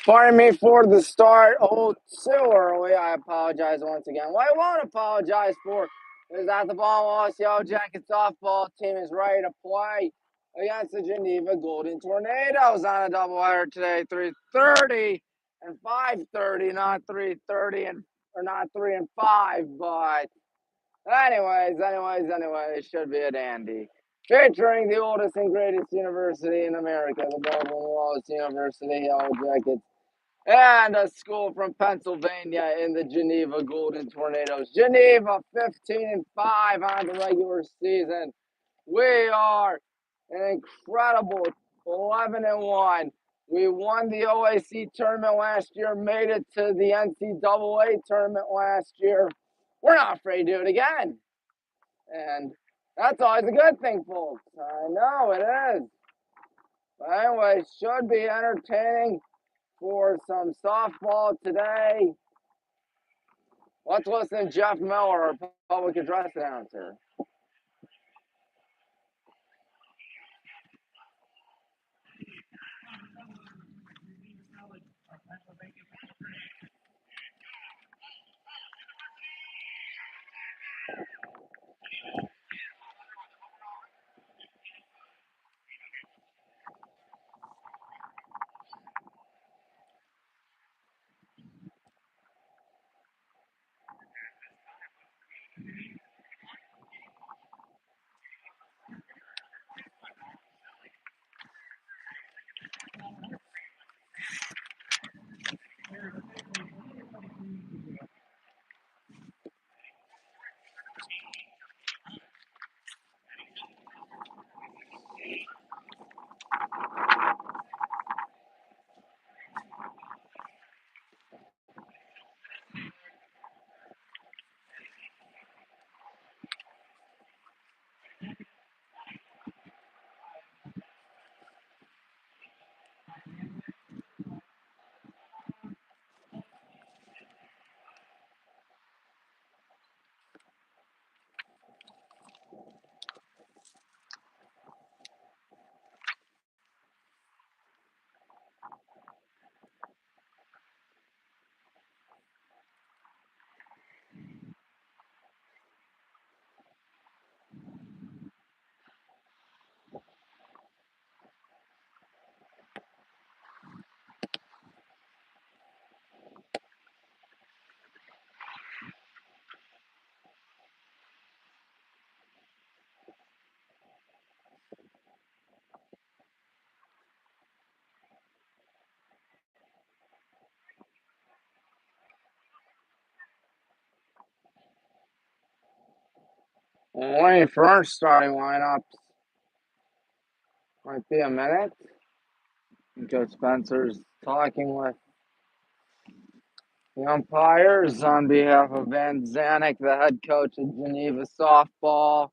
Pardon me for the start. Oh, so early. I apologize once again. What I won't apologize for is that the Wallace Yellow Jacket softball team is ready to play against the Geneva Golden Tornadoes on a doubleheader today, 3:30 and 5:30, not 3:30 and or not 3 and 5, but anyways, it should be a dandy. Featuring the oldest and greatest university in America, the Baldwin Wallace University Yellow Jackets, and a school from Pennsylvania in the Geneva Golden Tornadoes. Geneva 15 and 5 on the regular season. We are an incredible 11 and 1. We won the OAC tournament last year, made it to the NCAA tournament last year. We're not afraid to do it again. And that's always a good thing, folks. I know it is. But anyway, should be entertaining for some softball today. Let's listen to Jeff Miller, our public address announcer. Waiting for our starting lineups. Might be a minute. Coach Spencer's talking with the umpires on behalf of Van Zanik, the head coach of Geneva softball.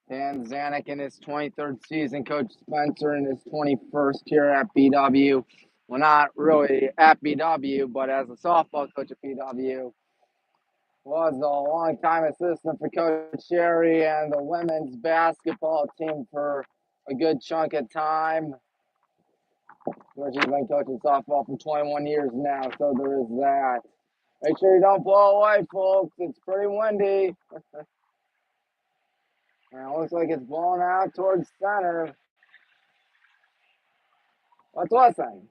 Van Zanik in his 23rd season, Coach Spencer in his 21st year at BW. Well, not really at BW, but as a softball coach at BW. Was a longtime assistant for Coach Sherry and the women's basketball team for a good chunk of time. She's been coaching softball for 21 years now, so there is that. Make sure you don't blow away, folks. It's pretty windy. And it looks like it's blowing out towards center. Let's listen.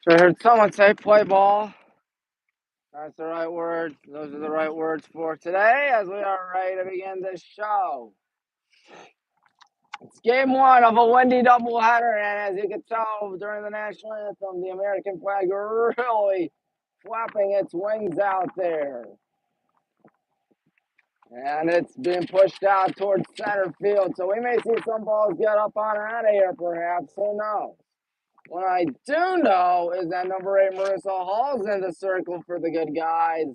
So I heard someone say play ball. That's the right words. Those are the right words for today as we are ready to begin this show. It's game one of a windy doubleheader, and as you can tell during the national anthem, the American flag really flapping its wings out there. And it's being pushed out towards center field, so we may see some balls get up on out of here, perhaps. Who knows? What I do know is that number 8, Marissa Hall's in the circle for the good guys.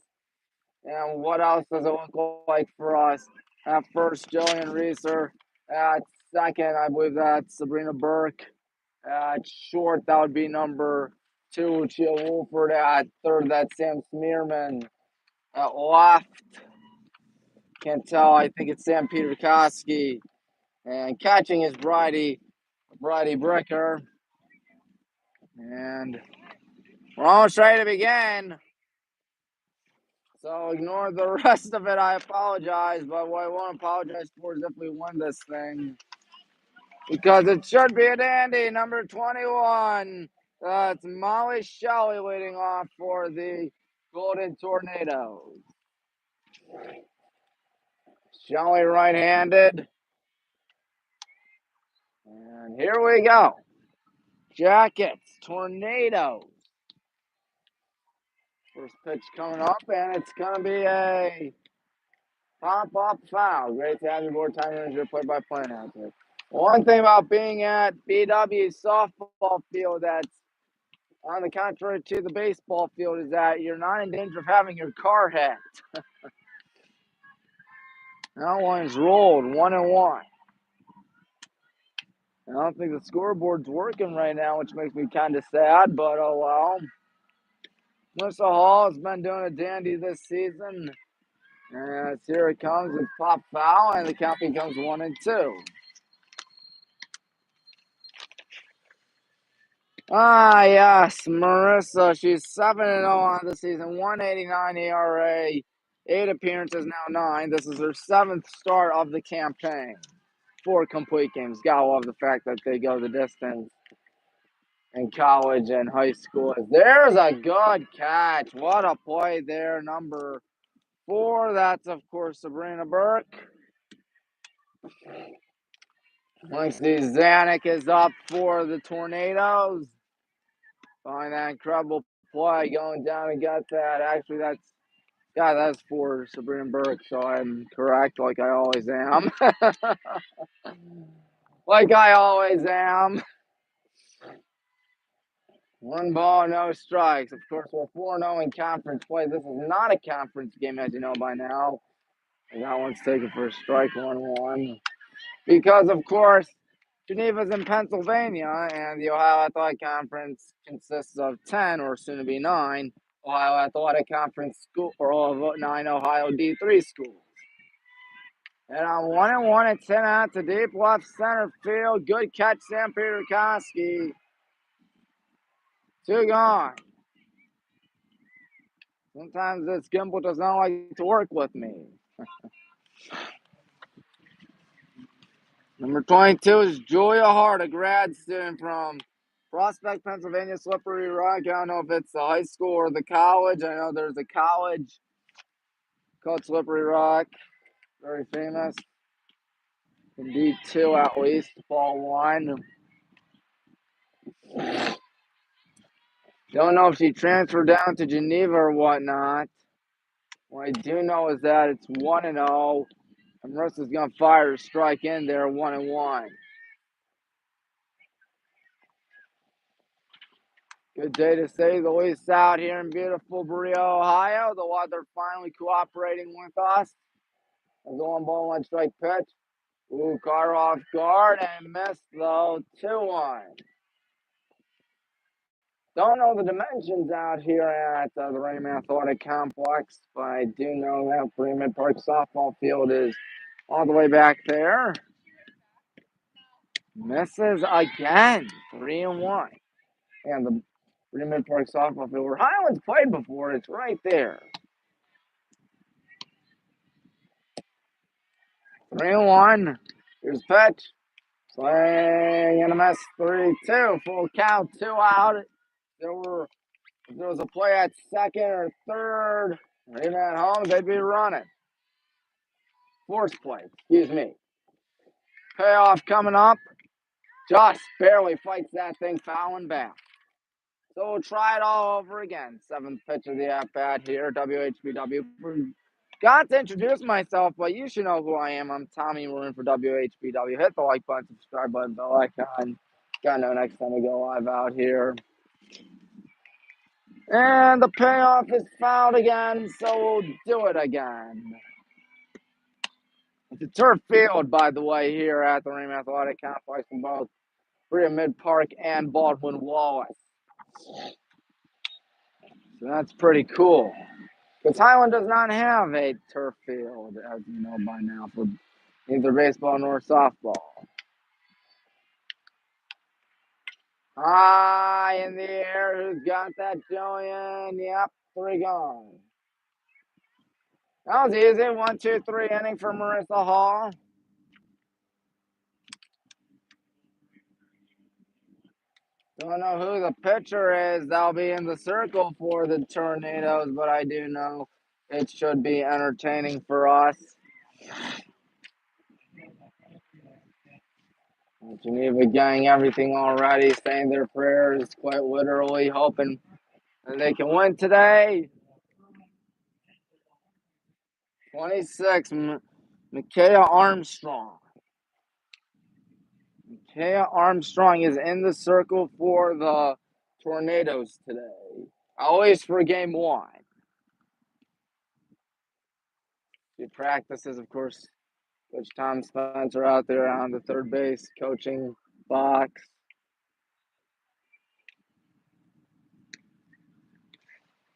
And what else does it look like for us? At first, Jillian Reeser. At second, I believe that's Sabrina Burke. At short, that would be number 2, Lucia Wolford. At third, that's Sam Smearman. At left, can't tell. I think it's Sam Peterkoski. And catching is Bridie Bricker. And we're almost ready to begin. So ignore the rest of it. I apologize. But what I won't apologize for is if we win this thing. Because it should be a dandy. Number 21. It's Molly Shelley leading off for the Golden Tornadoes. Shelley right-handed. And here we go. Jackets, Tornadoes. First pitch coming up, and it's going to be a pop-up foul. Great to have you aboard, time manager, play-by-play announcer. One thing about being at BW softball field that's on the contrary to the baseball field is that you're not in danger of having your car hit. That one's rolled 1-1. I don't think the scoreboard's working right now, which makes me kind of sad, but oh well. Melissa Hall has been doing a dandy this season. And here it comes, it's pop foul, and the count becomes 1-2. Ah, yes, Marissa. She's 7-0 on the season, 189 ERA, 8 appearances, now 9. This is her 7th start of the campaign. 4 complete games. Gotta love the fact that they go the distance in college and high school. There's a good catch. What a play there, number 4. That's, of course, Sabrina Burke. Linksey Zanuck is up for the Tornadoes. Find that incredible play going down and got that. Actually, that's for Sabrina Burke, so I'm correct, like I always am. Like I always am. 1 ball, no strikes. Of course, we're 4-0 in conference play. This is not a conference game, as you know by now. And that one's taken for a strike, 1-1. Because, of course, Geneva's in Pennsylvania, and the Ohio Athletic Conference consists of 10, or soon to be 9, Ohio Athletic Conference school, or 9 Ohio D3 schools. And on 1-1, it's sent out to deep left center field. Good catch, Sam Peterkoski. 2 gone. Sometimes this gimbal does not like to work with me. Number 22 is Julia Hart, a grad student from Prospect, Pennsylvania, Slippery Rock. I don't know if it's the high school or the college. I know there's a college called Slippery Rock, very famous. In D2 at least, fall 1. Don't know if she transferred down to Geneva or whatnot. What I do know is that it's 1-0. And Marissa's going to fire a strike in there, 1-1. Good day to say the least out here in beautiful Berea, Ohio. The weather finally cooperating with us. There's a 1-ball, 1-strike pitch. Ooh, car off guard and missed though, 2-1. Don't know the dimensions out here at the Raymond Athletic Complex, but I do know that Freeman Park softball field is all the way back there. Misses again, 3-1. And the Mid Park softball field where Highlands played before. It's right there. 3-1. Here's pitch. Swing and a miss. 3-2. Full count. 2 out. If there was a play at second or third, or even at home, they'd be running. Force play. Excuse me. Payoff coming up. Just barely fights that thing fouling back. So we'll try it all over again. 7th pitch of the at-bat here, WHBW. Got to introduce myself, but you should know who I am. I'm Tommy. We're in for WHBW. Hit the like button, subscribe button, bell icon. Gotta know next time we go live out here. And the payoff is fouled again, so we'll do it again. It's a turf field, by the way, here at the Ream Athletic Complex in both Mid Park and Baldwin, Wallace. So that's pretty cool. Because Highland does not have a turf field, as you know by now, for either baseball nor softball. High in the air, who's got that going? Yep, 3 gone. That was easy. 1, 2, 3 inning for Marissa Hall. Don't know who the pitcher is that'll be in the circle for the Tornadoes, but I do know it should be entertaining for us. Geneva getting everything already, saying their prayers, quite literally, hoping that they can win today. 26, Micaiah Armstrong. Micaiah Armstrong is in the circle for the Tornadoes today, at least for game 1. She practices, of course. Coach Tom Spencer out there on the third base coaching box.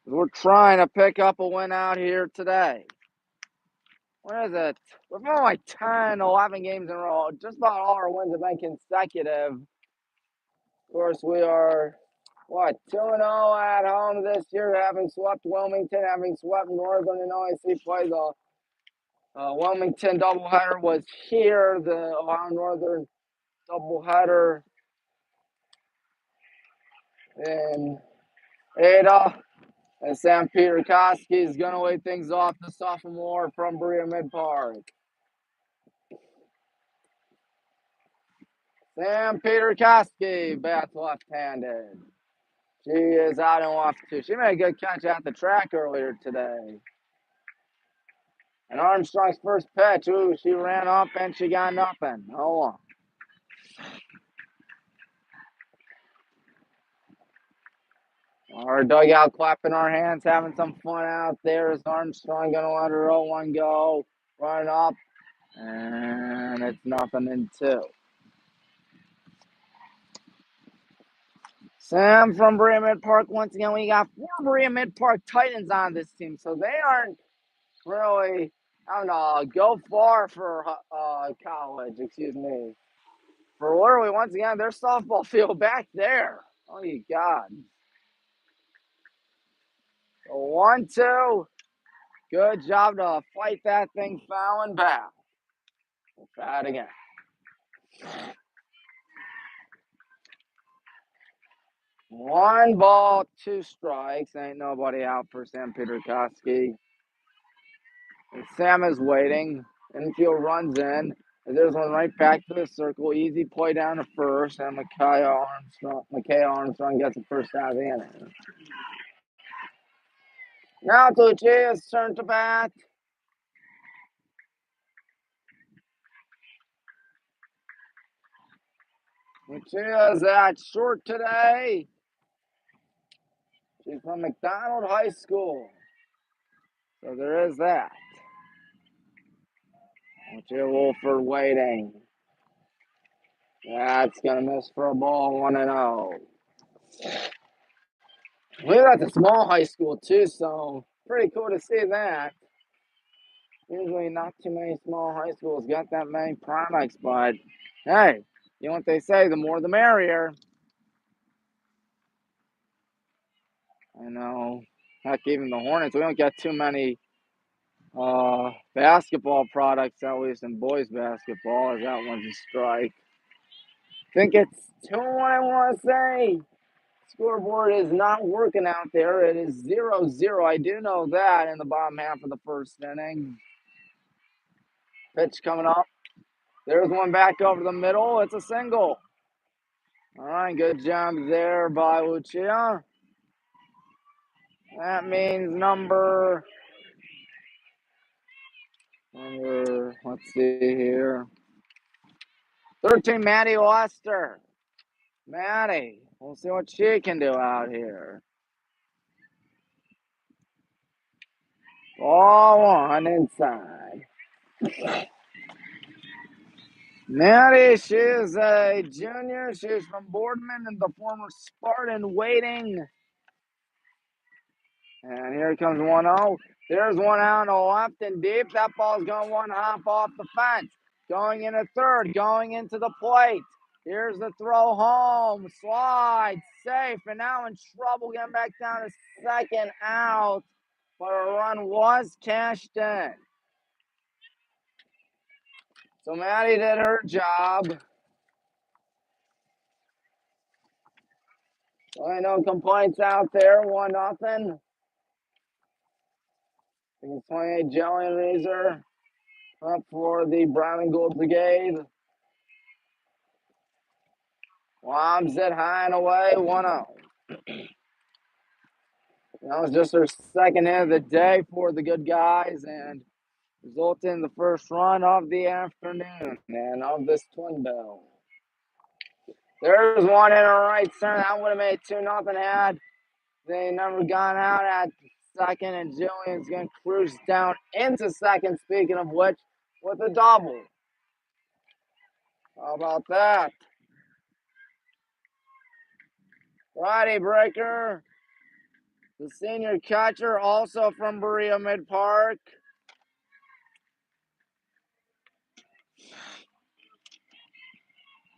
We're trying to pick up a win out here today. What is it? We've won like 10, 11 games in a row. Just about all our wins have been consecutive. Of course, we are, 2-0 at home this year, having swept Wilmington, having swept Northern, and OIC play the Wilmington doubleheader was here. The Ohio Northern doubleheader in Ada. And Sam Peter Koski is going to lead things off, the sophomore from Mid Park. Sam Peter Koski, bats left-handed. She is out and left too. She made a good catch at the track earlier today. And Armstrong's first pitch, she ran up and she got nothing. Hold on. Our dugout clapping our hands, having some fun out there. Is Armstrong going to let her 0-1 go? Run up, and it's nothing in 2. Sam from Mid Park. Once again, we got 4 Mid Park Titans on this team, so they aren't really, I don't know, go far for college, excuse me. For literally, once again, their softball field back there. Oh, you God. So 1-2. Good job to fight that thing fouling back. We'll try it again. 1 ball, 2 strikes. Ain't nobody out for Sam Peter Koski. And Sam is waiting. Infield runs in. And there's one right back to the circle. Easy play down to first. And Micaiah Armstrong gets the first out of the inning. Now to Lucia's turn to bat. Lucia's at short today. She's from McDonald High School. So there is that. Lucia Wolford waiting. That's going to miss for a ball, 1-0. I believe that's a small high school, too, so pretty cool to see that. Usually not too many small high schools got that many products, but hey, you know what they say, the more the merrier. I know. Heck, even the Hornets. We don't get too many basketball products, at least in boys basketball, as that one's a strike. I think it's 2-1, I want to say. Scoreboard is not working out there. It is 0-0. I do know that in the bottom half of the first inning. Pitch coming up. There's one back over the middle. It's a single. All right, good job there by Lucia. That means number, let's see here, 13, Maddie Lester. Maddie, we'll see what she can do out here. Ball one inside. Maddie, she is a junior. She's from Boardman and the former Spartan waiting. And here comes 1-0. There's one out on the left and deep. That ball's going one hop off the fence. Going into third, going into the plate. Here's the throw home. Slide, safe, and now in trouble. Getting back down to second out. But a run was cashed in. So Maddie did her job. I no complaints out there. 1-0. It's 28 Jelly and Razor up for the Brown and Gold Brigade. Lobs it high and away, 1-0. That was just their second hit of the day for the good guys and resulted in the first run of the afternoon and of this twin bell. There's one in a right center. That would have made 2-0 had they never gone out at second, and Jillian's going to cruise down into second, speaking of which, with a double. How about that? Friday breaker. The senior catcher, also from Berea Mid Park.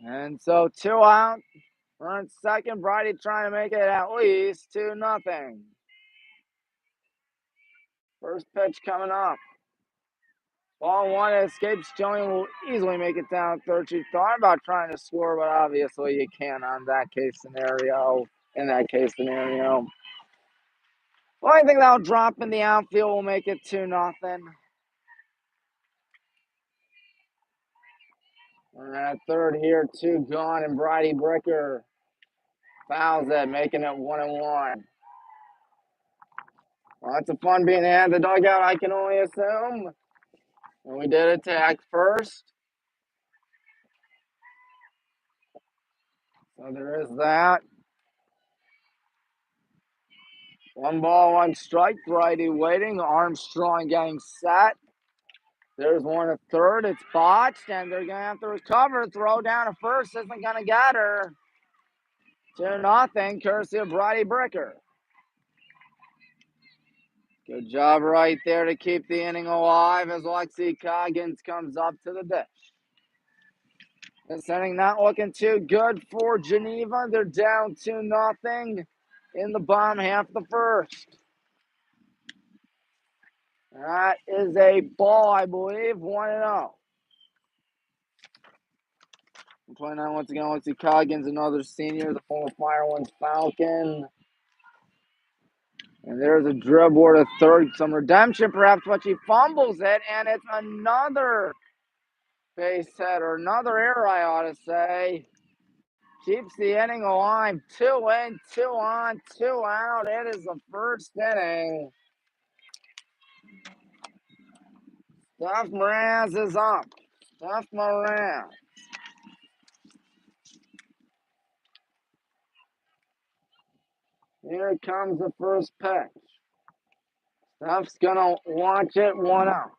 And so 2 out. We're in second. Brady trying to make it at least 2-0. First pitch coming up. Ball one escapes. Jillian will easily make it down third. She thought about trying to score, but obviously you can't on that case scenario. In that case scenario. Well, I think that'll drop in the outfield will make it 2-0. We're at third here, 2 gone, and Brady Bricker fouls it, making it 1-1. Lots of fun being had the dugout, I can only assume. And we did attack first. So there is that. 1 ball, 1 strike. Brady waiting. Armstrong getting set. There's one at third. It's botched, and they're going to have to recover. Throw down to first isn't going to get her. 2-0, courtesy of Brady Bricker. Good job right there to keep the inning alive as Lexi Coggins comes up to the dish. This inning not looking too good for Geneva. They're down 2-0 in the bottom half of the first. That is a ball, I believe, 1-0. Playing on once again, Lexi Coggins, another senior, the former Fire Ones Falcon. And there's a dribble to third, some redemption perhaps, but she fumbles it, and it's another base hit, or another error, I ought to say. Keeps the inning alive. 2 in, 2 on, 2 out. It is the first inning. Steph Moraz is up. Steph Moraz. Here comes the first pitch. Steph's gonna launch it 1-0.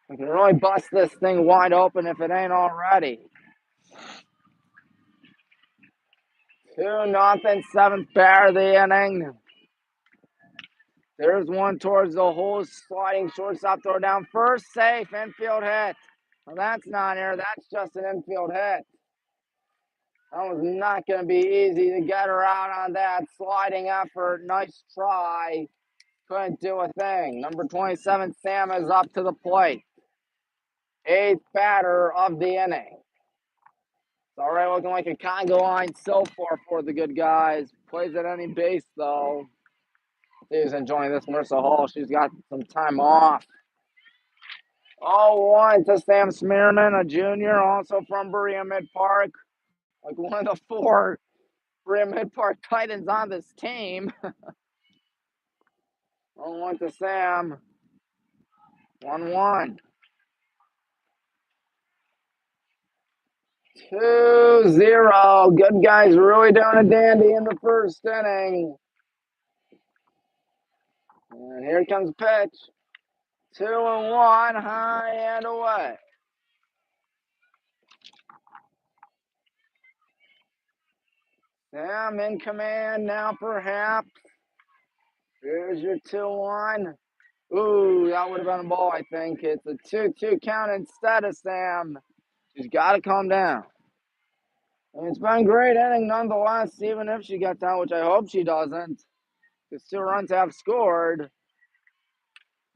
We can really bust this thing wide open if it ain't already. 2-0, 7th batter of the inning. There's one towards the hole, sliding shortstop, throw down first, safe, infield hit. Well, that's not air, that's just an infield hit. That was not going to be easy to get her out on that sliding effort. Nice try. Couldn't do a thing. Number 27, Sam, is up to the plate. 8th batter of the inning. It's all right, looking like a Congo line so far for the good guys. Plays at any base, though. She's enjoying this Mercer Hall. She's got some time off. 0-1 to Sam Smearman, a junior, also from Berea Mid Park. Like one of the 4 Berea Mid Park Titans on this team. 0-1 to Sam. 1-1. 2-0. Good guys really doing a dandy in the first inning. And here comes the pitch. 2-1, high and away. Sam in command now, perhaps. Here's your 2-1. Ooh, that would have been a ball, I think. It's a 2-2 count instead of Sam. She's got to calm down. And it's been a great inning nonetheless, even if she gets out, which I hope she doesn't. Because 2 runs have scored.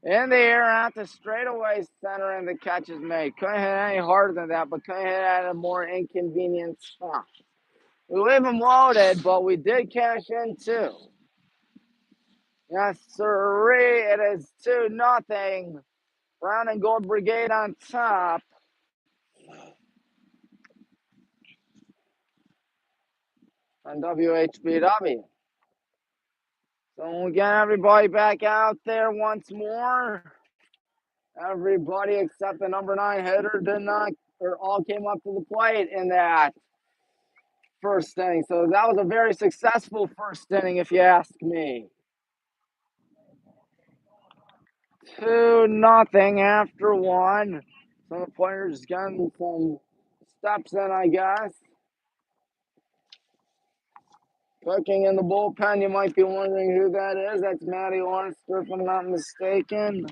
In the air out the straightaway center, and the catch is made. Couldn't hit any harder than that, but couldn't hit at a more inconvenient spot. We leave them loaded, but we did cash in too. Yes, sirree. It is 2-0. Brown and Gold Brigade on top. On WHBW. So we get everybody back out there once more. Everybody except the number 9 hitter did not, or all came up to the plate in that first inning. So that was a very successful first inning, if you ask me. 2-0 after 1. Some of the players getting some steps in, I guess. Cooking in the bullpen, you might be wondering who that is. That's Maddie Lawrence, if I'm not mistaken.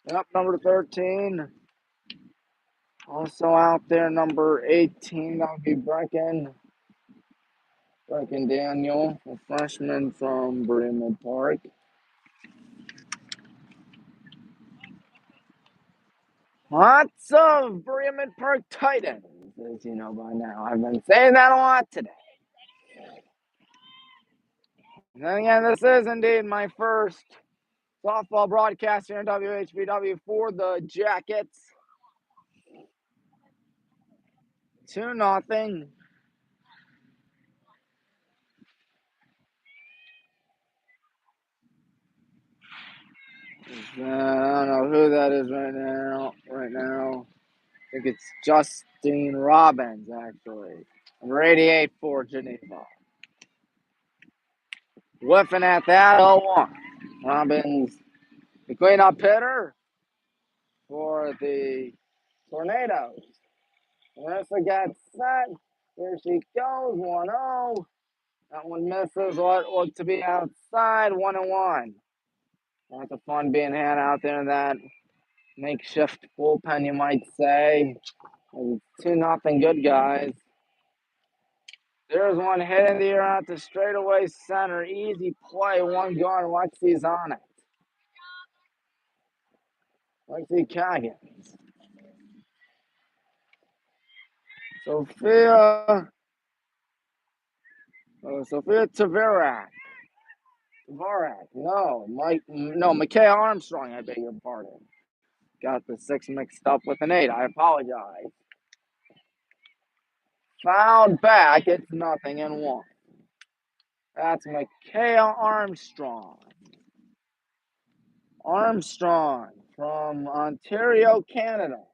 Yep, number 13. Also out there, number 18, that would be Brecken Daniel, a freshman from Berea Mid Park. Lots of Berea Mid Park Titans, as you know by now. I've been saying that a lot today. And then again, this is indeed my first softball broadcast here in WHBW for the Jackets. 2-0. I don't know who that is right now. I think it's Justine Robbins, actually. Number 88 for Geneva. Whiffing at that 0-1. Robbins, the cleanup hitter for the Tornadoes. Marissa gets set. Here she goes, 1-0. That one misses what looked to be outside, 1-1. Lots of fun being had out there in that makeshift bullpen, you might say. 2-0 good guys. There's one hit in the air out to straightaway center. Easy play, 1 gone. Lexi's on it. Lexi Coggins. Sophia Tavarak. McKay Armstrong, I beg your pardon. Got the 6 mixed up with an 8. I apologize. Fouled back, it's 0-1. That's Micaiah Armstrong. Armstrong from Ontario, Canada.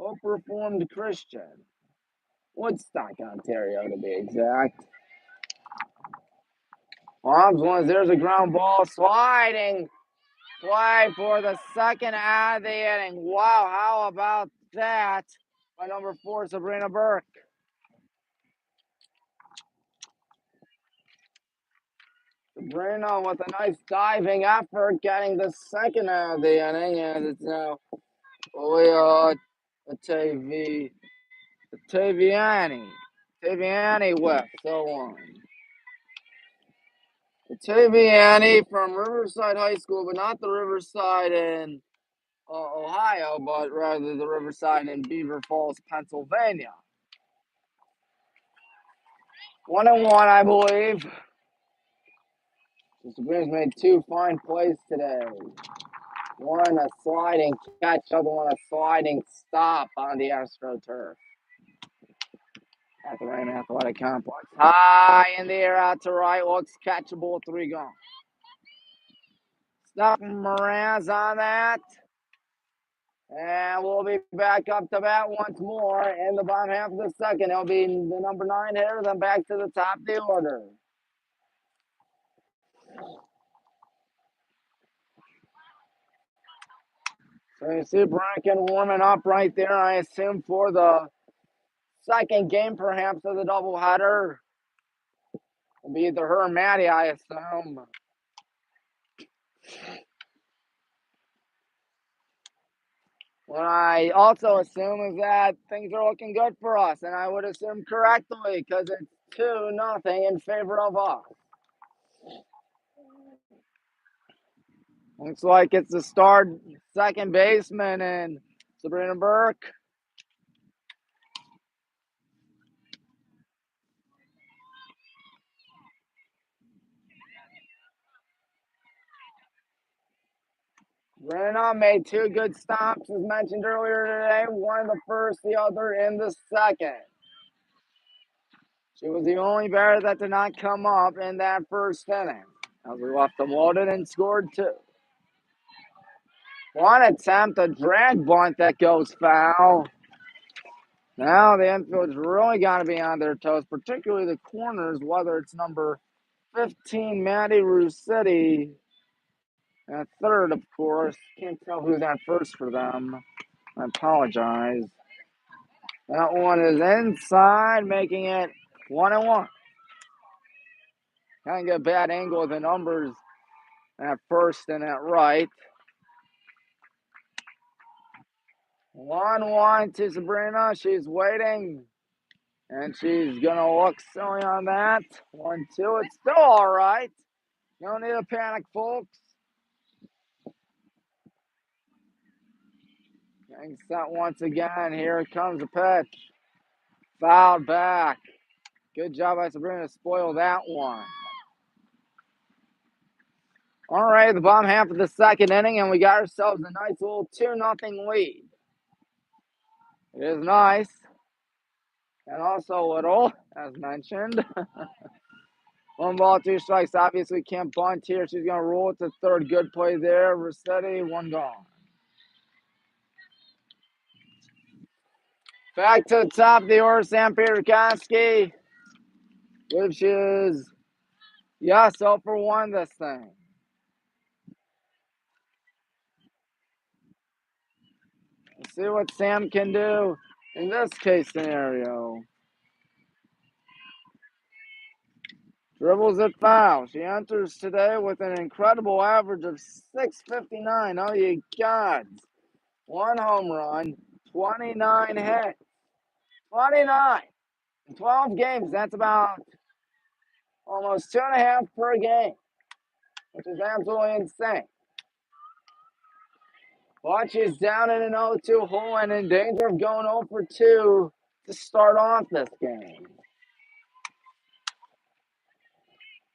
Hope Reformed Christian. Woodstock, Ontario, to be exact. Hobbs wins. There's a ground ball. Sliding play for the second out of the inning. Wow, how about that by number 4, Sabrina Burke. Sabrina with a nice diving effort, getting the second out of the inning, and it's now Leah Taviani. Taviani whiff, so on. Taviani from Riverside High School, but not the Riverside in Ohio, but rather the Riverside in Beaver Falls, Pennsylvania. 1-1, I believe. Mr. Brings made two fine plays today. One a sliding catch, other one a sliding stop on the AstroTurf at the Rain Athletic Complex. High in the air, out to right, looks catchable, 3 gone. Stephen Moran's on that. And we'll be back up to bat once more in the bottom half of the second. It'll be the number 9 hitter, then back to the top of the order. So you see Brankin warming up right there, I assume, for the second game, perhaps, of the doubleheader. It'll be either her or Maddie, I assume. What I also assume is that things are looking good for us, and I would assume correctly because it's 2-0 in favor of us. Looks like it's the start second baseman and Sabrina Burke. Sabrina made 2 good stops, as mentioned earlier today. One in the first, the other in the second. She was the only batter that did not come up in that first inning, as we left them loaded and scored 2. One attempt, a drag bunt that goes foul. Now the infield's really got to be on their toes, particularly the corners, whether it's number 15, Maddie Russetti, at third, of course. Can't tell who's at first for them. I apologize. That one is inside, making it 1-1. Kind of get a bad angle of the numbers at first and at right. 1-1 to Sabrina. She's waiting. And she's going to look silly on that. 1-2. It's still all right. No need to panic, folks. Getting set once again. Here comes the pitch. Fouled back. Good job by Sabrina to spoil that one. All right, the bottom half of the second inning, and we got ourselves a nice little 2-0 lead. It is nice. And also a little, as mentioned. 1 ball, 2 strikes. Obviously can't bunt here. She's going to roll it to third. Good play there. Rossetti, 1 gone. Back to the top of the order, Sam Peterkoski. Which is, yes, 0 for 1 this thing. Let's see what Sam can do in this case scenario. Dribbles it foul. She enters today with an incredible average of .659. Oh, you gods. 1 home run, 29 hits. 29 in 12 games. That's about almost 2.5 per game, which is absolutely insane. But she's down in an 0-2 hole and in danger of going 0 for 2 to start off this game.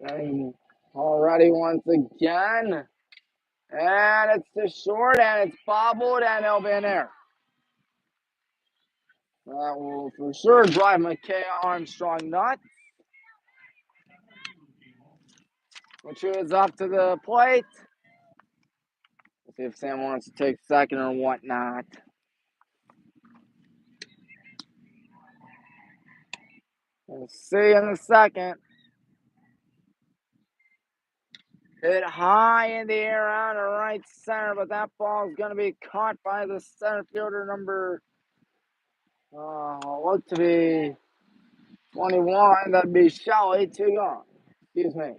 And already once again. And it's too short, and it's bobbled, and it'll be an error. That will for sure drive McKay Armstrong nuts. Which is up to the plate. Let's see if Sam wants to take second or whatnot. We'll see in a second. Hit high in the air on the right center, but that ball is going to be caught by the center fielder number, look to be 21. That'd be Shelley, 2 gone. Excuse me.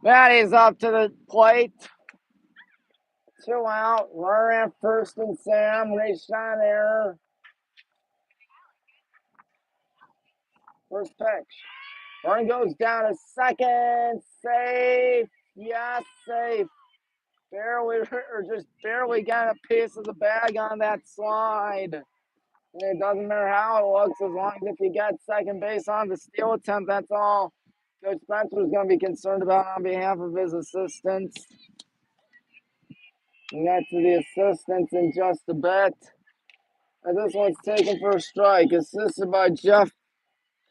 Maddie's up to the plate. 2 out. Runner at first and Sam reached on error. First pitch. Run goes down to second. Safe. Yes, safe. Barely, or just barely got a piece of the bag on that slide. It doesn't matter how it looks, as long as if you get second base on the steal attempt, that's all Coach Spencer is going to be concerned about on behalf of his assistants. We'll get to the assistants in just a bit. And this one's taken for a strike, assisted by Jeff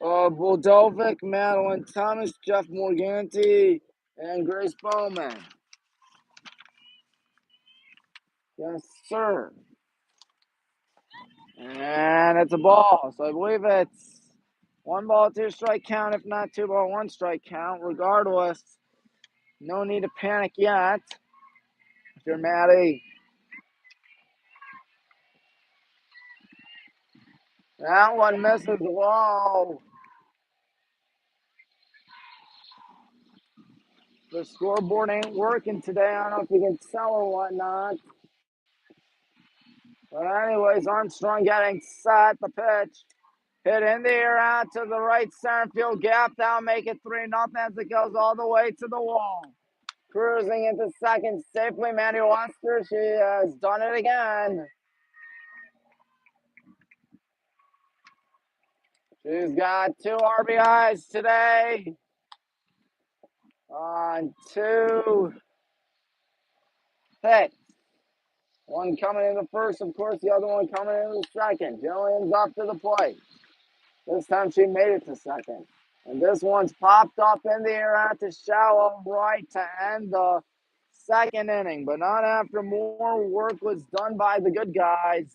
Boldovic, Madeline Thomas, Jeff Morganti, and Grace Bowman. Yes, sir. And it's a ball. So I believe it's 1 ball, 2 strike count, if not 2 ball, 1 strike count. Regardless, no need to panic yet. If you're Maddie. That one misses the wall. The scoreboard ain't working today. I don't know if you can tell or whatnot. But anyways, Armstrong getting set. The pitch. Hit in the air out to the right center field gap. That'll make it 3-0 as it goes all the way to the wall. Cruising into second safely, Maddie Wester. She has done it again. She's got 2 RBIs today on 2 hits. One coming in the first, of course, the other one coming in the second. Jillian's up to the plate. This time she made it to second. And this one's popped up in the air at the shallow right to end the second inning, but not after more work was done by the good guys.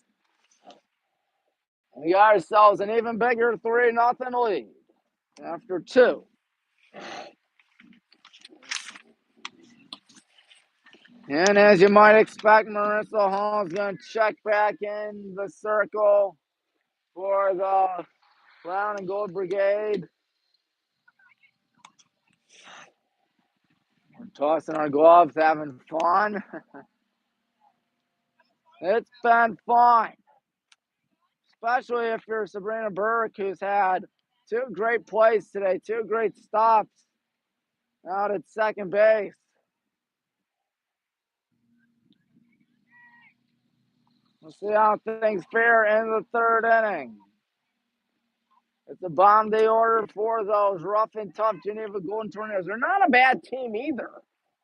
We got ourselves an even bigger 3-0 lead after 2. And as you might expect, Marissa Hall's going to check back in the circle for the Brown and Gold Brigade. We're tossing our gloves, having fun. It's been fun. Especially if you're Sabrina Burke, who's had 2 great plays today, 2 great stops out at second base. We'll see how things fare in the 3rd inning. It's a bomb day order for those rough and tough Geneva Golden Tornadoes. They're not a bad team either.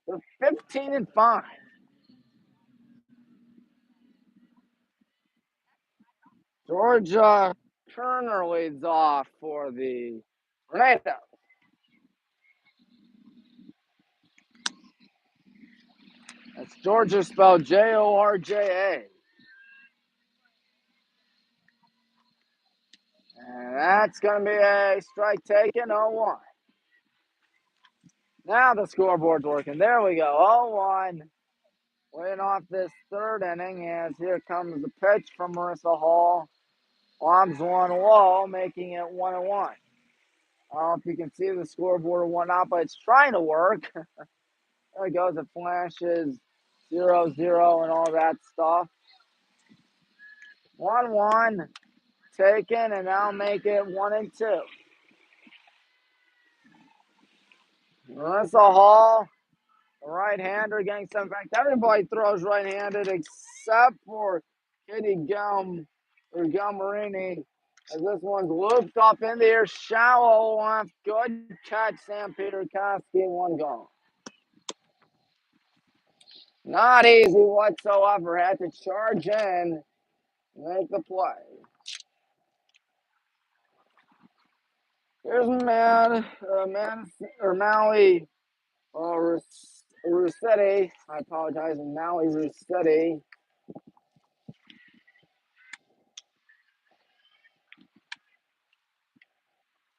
They're 15-5. Georgia Kerner leads off for the Tornadoes. That's Georgia spelled Georja. And that's going to be a strike taken, 0-1. Now the scoreboard's working. There we go, 0-1. Leading off this 3rd inning as here comes the pitch from Marissa Hall. Lobs one low, making it 1-1. I don't know if you can see the scoreboard or whatnot, but it's trying to work. There it goes. It flashes 0-0 and all that stuff. 1-1 taken, and now make it 1-2. Marissa Hall, a right-hander, getting some. In fact, everybody throws right-handed except for Kitty Galmarini. As this one's looped up in the air, shallow left. Good catch, Sam Peter Koski, 1 gone. Not easy whatsoever. Had to charge in, make the play. Here's Maui Russetti. I apologize, Maui Russetti.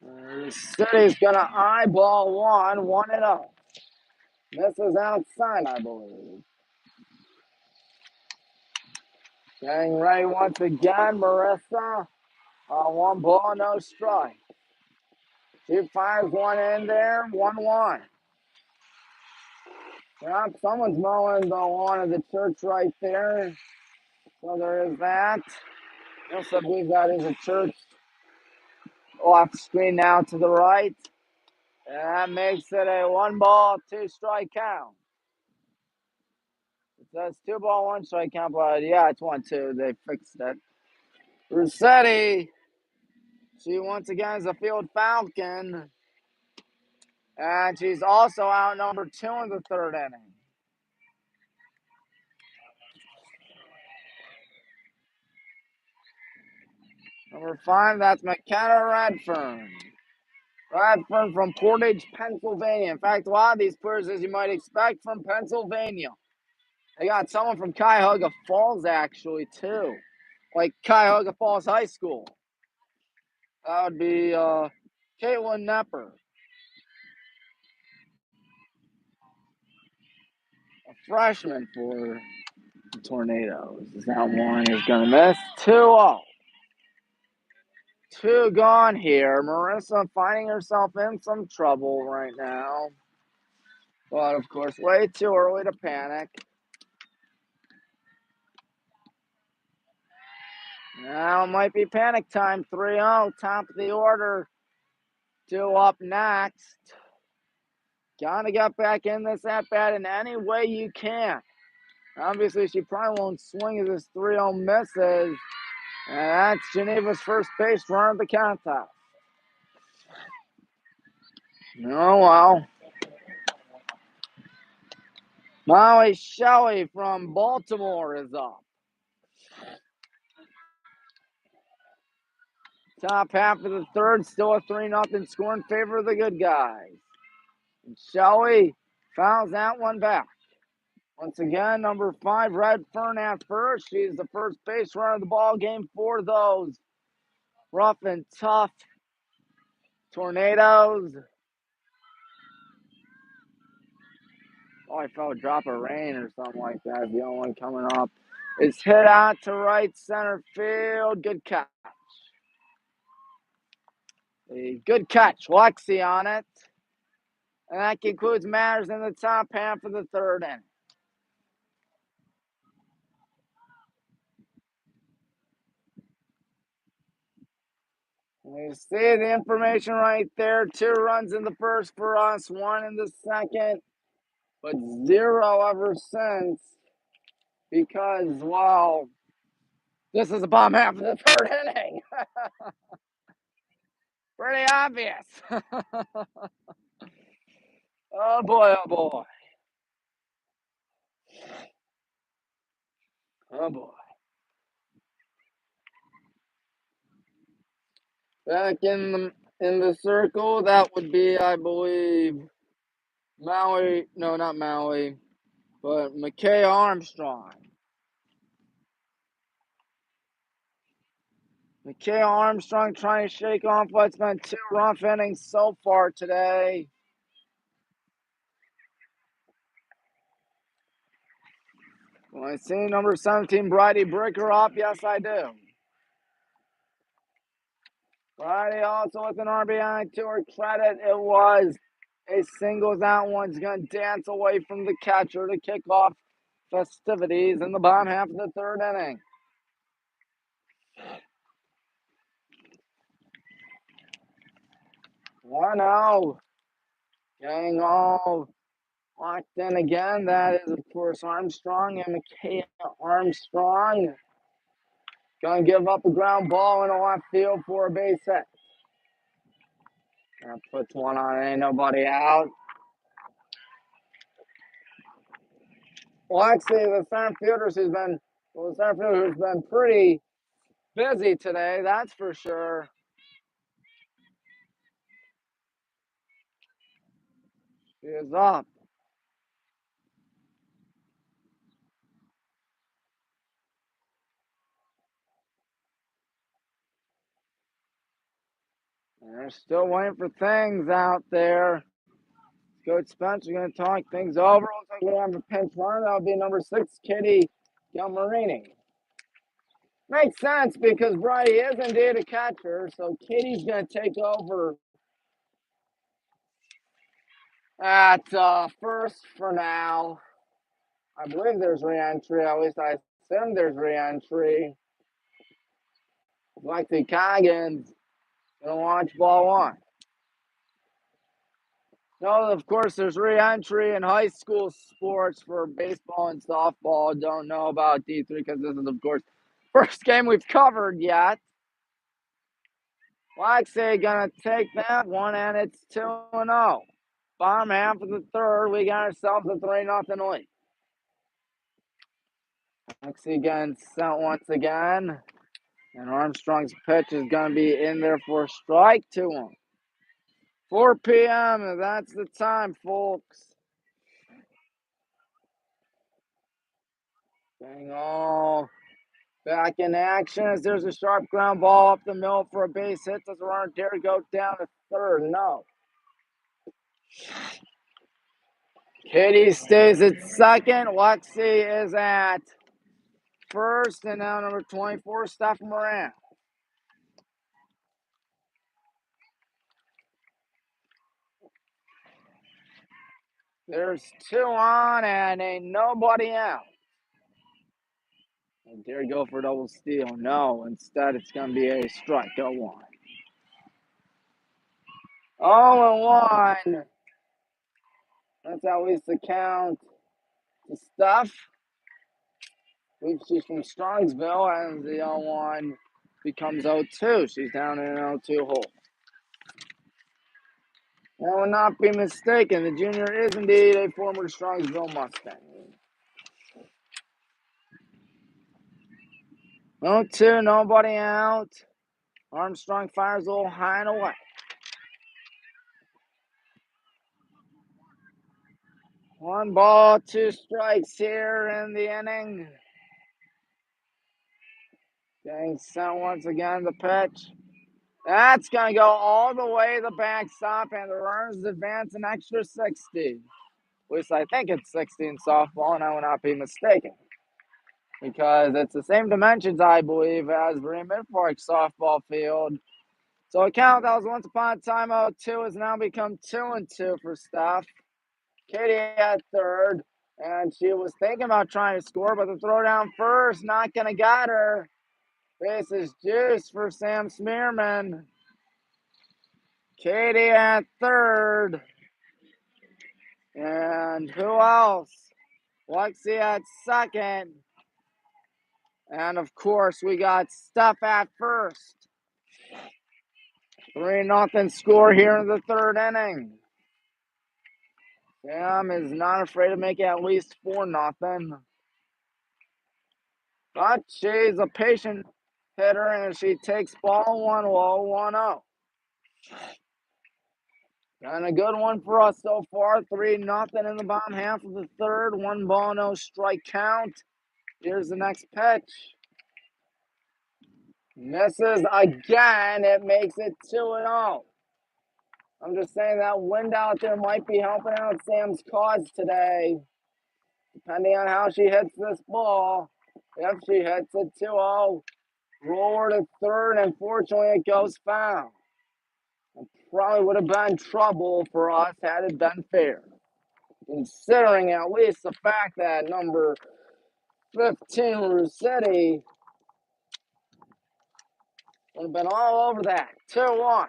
Russetti's going to eyeball 1-0. Misses outside, I believe. Getting ready once again, Marissa. 1 ball, no strike. She fires one in there, 1-1. Yep, someone's mowing the lawn of the church right there. So there is that. Yes, I believe that is a church. Off screen now to the right. And that makes it a 1-ball, 2-strike count. It says 2-ball, 1-strike count, but yeah, it's 1-2. They fixed it. Rossetti, she once again is a field falcon. And she's also out number 2 in the 3rd inning. Number 5, that's McKenna Redfern. Redfern from Portage, Pennsylvania. In fact, a lot of these players, as you might expect, from Pennsylvania. They got someone from Cuyahoga Falls, actually, too. Like Cuyahoga Falls High School. That would be Caitlin Nepper. A freshman for the Tornadoes. That one is going to miss. 2-0. 2 gone here. Marissa finding herself in some trouble right now. But, of course, way too early to panic. Now it might be panic time. 3-0, top of the order. 2 up next. Gotta get back in this at-bat in any way you can. Obviously, she probably won't swing as this 3-0 misses. And that's Geneva's first base run of the contest. Oh, well. Molly Shelley from Baltimore is up. Top half of the 3rd, still a 3-0 score in favor of the good guys. And Shelley fouls that one back. Once again, number 5, Redfern at first. She's the first base runner of the ball game for those rough and tough Tornadoes. Oh, I felt a drop of rain or something like that. The only one coming up. It's hit out to right center field. Good catch. A good catch. Lexi on it. And that concludes matters in the top half of the 3rd inning. You see the information right there. 2 runs in the first for us, 1 in the second, but 0 ever since. Because, well, this is the bottom half of the 3rd inning. Pretty obvious. Oh boy, oh boy. Oh boy. Back in the circle, that would be, I believe, Maui. No, not Maui, but McKay Armstrong. McKay Armstrong trying to shake off what's been 2 rough innings so far today. Well, I see number 17, Bridie Bricker up. Yes, I do. Bridie also with an RBI to her credit. It was a singles out. One's going to dance away from the catcher to kick off festivities in the bottom half of the 3rd inning. 1-0. Getting all locked in again. That is, of course, Armstrong and McKay Armstrong. Going to give up a ground ball in the left field for a base hit. That puts one on. Ain't nobody out. Well, actually, the center fielder who's been pretty busy today, that's for sure. He is up. And they're still waiting for things out there. Coach Spencer going to talk things over. Looks like we have a pinch runner. That'll be number 6, Kitty Galmarini. Makes sense because Bridie is indeed a catcher, so Kitty's going to take over at first for now. I believe there's re-entry. At least I assume there's re-entry. Lexi Coggins Gonna launch ball one. No, of course, there's re-entry in high school sports for baseball and softball. Don't know about D3 because this is, of course, first game we've covered yet. Lexi gonna take that one, and it's 2-0. Bottom half of the third, we got ourselves a 3-0 lead. Lexi getting sent once again, and Armstrong's pitch is gonna be in there for strike 2-1. 4 p.m. That's the time, folks. Getting all back in action as there's a sharp ground ball up the middle for a base hit. Does the runner dare to go down to third? No. Katie stays at second. Lexi is at first. And now number 24, Steph Moran. There's 2 on and ain't nobody out. I dare go for a double steal. No, instead it's going to be a strike. 0-1. 0-1. That's at least the count to Steph. She's from Strongsville, and the 0-1 becomes 0-2. She's down in an 0-2 hole. That will not be mistaken. The junior is indeed a former Strongsville Mustang. 0-2, nobody out. Armstrong fires a little high and away. 1 ball, 2 strikes here in the inning. Getting sent once again, the pitch. That's going to go all the way to the backstop, and the runners advance an extra 60. At least I think it's 60 in softball, and I will not be mistaken. Because it's the same dimensions, I believe, as Bremen Park softball field. So a count that was once upon a time 0-2 has now become 2-2 for Steph. Katie at third, and she was thinking about trying to score, but the throw down first, not going to get her. Base is juice for Sam Smearman. Katie at third. And who else? Lexi at second. And of course, we got Steph at first. 3-0 score here in the third inning. Sam is not afraid to make it at least 4-0. But she's a patient hitter, and she takes ball 1 low, 1-0. And a good one for us so far. 3-0 in the bottom half of the third. 1 ball, no strike count. Here's the next pitch. Misses again. It makes it 2-0. I'm just saying that wind out there might be helping out Sam's cause today. Depending on how she hits this ball. If she hits it 2-0, roll to third. Unfortunately, it goes foul. It probably would have been trouble for us had it been fair. Considering at least the fact that number 15, Rossetti, would have been all over that. 2-1.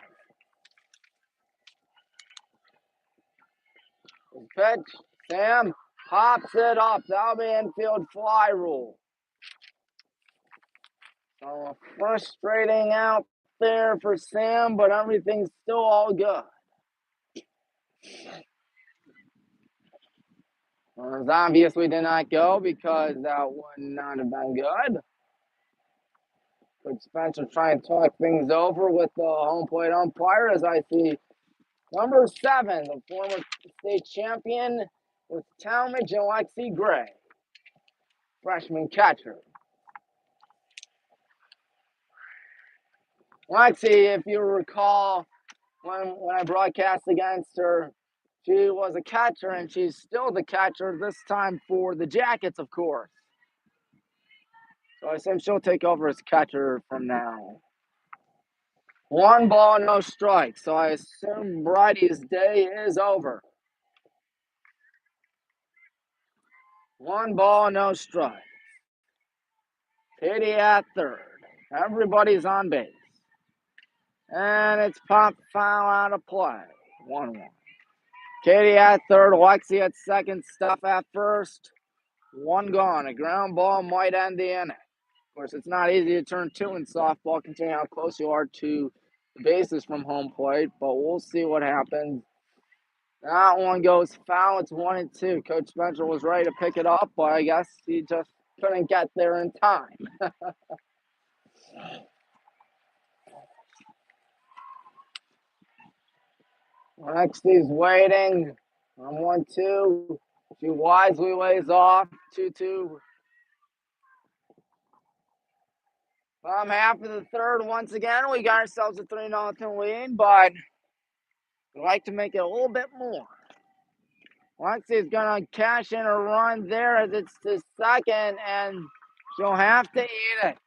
Pitch. Sam pops it up. That'll be infield fly rule. So frustrating out there for Sam, but everything's still all good. Well, it's obvious we did not go because that would not have been good. Coach Spencer trying to talk things over with the home plate umpire as I see number 7, the former state champion with Talmadge and Lexi Gray, freshman catcher. Lexi, if you recall, when I broadcast against her, she was a catcher, and she's still the catcher this time for the Jackets, of course. So I assume she'll take over as catcher from now. 1 ball, no strikes. So I assume Bridie's day is over. 1 ball, no strikes. Katie at third. Everybody's on base. And it's pop foul out of play. 1-1. Katie at third, Lexi at second, Steph at first. One gone. A ground ball might end the inning. Of course, it's not easy to turn two in softball, considering how close you are to the bases from home plate, but we'll see what happens. That one goes foul. It's 1-2. Coach Spencer was ready to pick it up, but I guess he just couldn't get there in time. Lexi's waiting on 1-2. She wisely lays off 2-2. Half of the third, once again, we got ourselves a 3-0 lead, but we'd like to make it a little bit more. Lexi's going to cash in a run there as it's the second, and she'll have to eat it.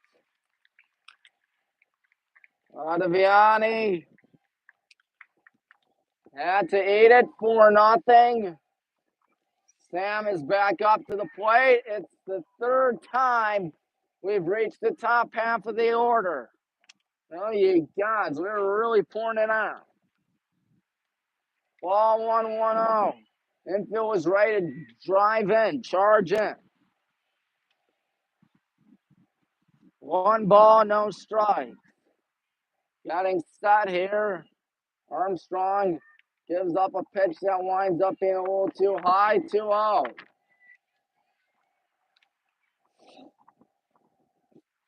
Ottaviani had to eat it, 4-0. Sam is back up to the plate. It's the third time we've reached the top half of the order. Oh, you gods, we're really pouring it out. Ball 1-1-0. Infield was ready to drive in, charge in. One ball, no strike. Getting set here. Armstrong gives up a pitch that winds up being a little too high, 2-0.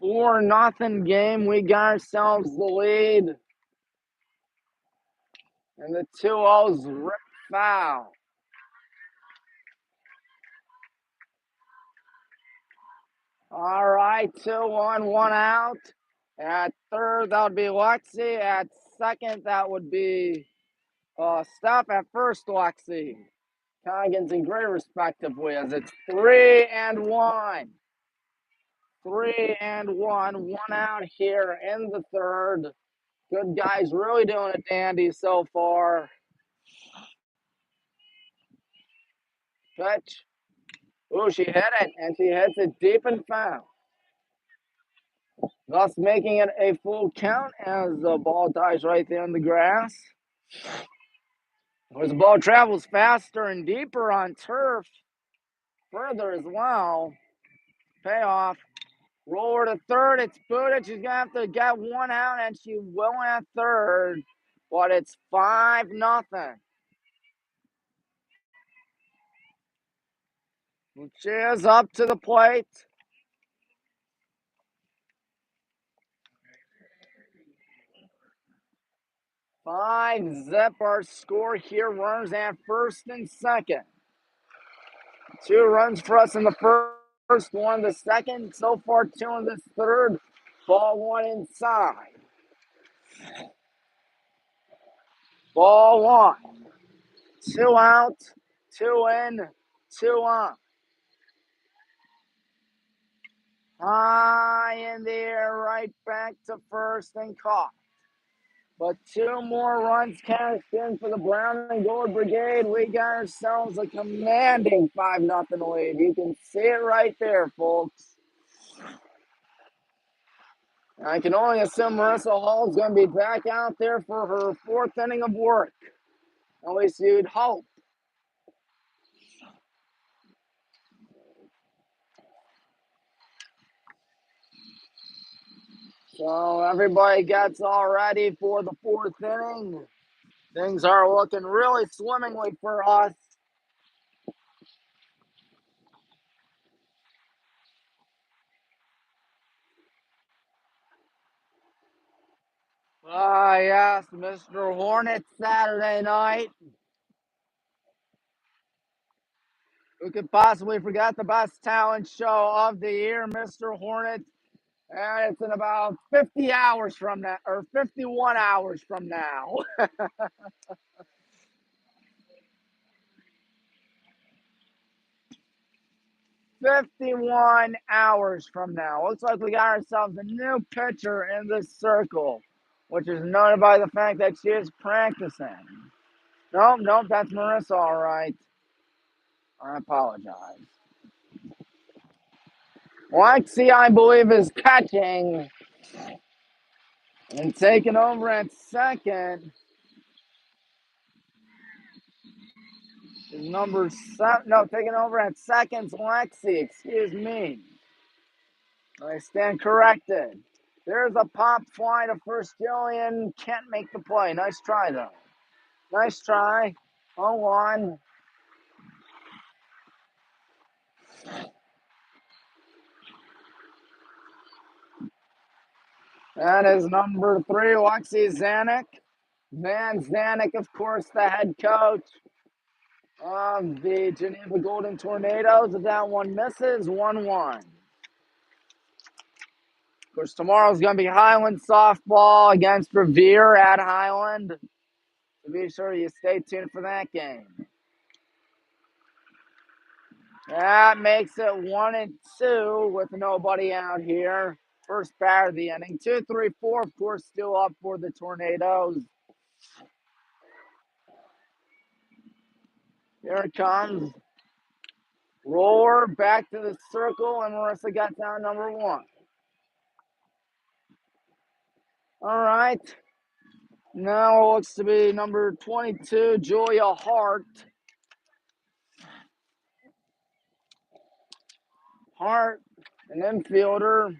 4-0 game. We got ourselves the lead. And the 2-0's rip foul. All right, 2-1, 1 out. At third, that would be Lexi. At second, that would be Steph. At first, Lexi. Coggins and Gray, respectively, as it's 3-1. 3-1, 1 out here in the third. Good guys really doing it dandy so far. Pitch. Ooh, she hit it, and she hits it deep and foul. Thus making it a full count as the ball dies right there in the grass. As the ball travels faster and deeper on turf, further as well. Payoff. Roller to third. It's booted. She's going to have to get one out, and she will at third. But it's 5-0. She is up to the plate. 5-0 our score here. Runners at first and second. 2 runs for us in the first, 1 the second. So far, 2 in this third. Ball 1 inside. Ball 1. 2 out, 2 in, 2 on. High in the air, right back to first and caught. But 2 more runs cashed in for the Brown and Gold Brigade. We got ourselves a commanding 5-0 lead. You can see it right there, folks. I can only assume Marissa Hall is going to be back out there for her 4th inning of work. At least you'd hope. So everybody gets all ready for the 4th inning. Things are looking really swimmingly for us. Yes, Mr. Hornet Saturday night. Who could possibly forget the best talent show of the year, Mr. Hornet? And it's in about 50 hours from now, or 51 hours from now. 51 hours from now. Looks like we got ourselves a new pitcher in this circle, which is noted by the fact that she is practicing. Nope, that's Marissa, all right. I apologize. Lexi, I believe, is catching. And taking over at second is number 7. No, taking over at second's Lexi. Excuse me. I stand corrected. There's a pop fly to first. Jillian can't make the play. Nice try, though. Nice try. 0-1. That is number 3, Lexi Zanuck. Van Zanuck, of course, the head coach of the Geneva Golden Tornadoes. If that one misses, 1-1. Of course, tomorrow's going to be Highland softball against Revere at Highland. So be sure you stay tuned for that game. That makes it 1-2 with nobody out here. First batter of the inning. 2, 3, 4, of course, still up for the Tornadoes. Here it comes. Roar back to the circle, and Marissa got down number 1. All right. Now it looks to be number 22, Julia Hart. Hart, an infielder,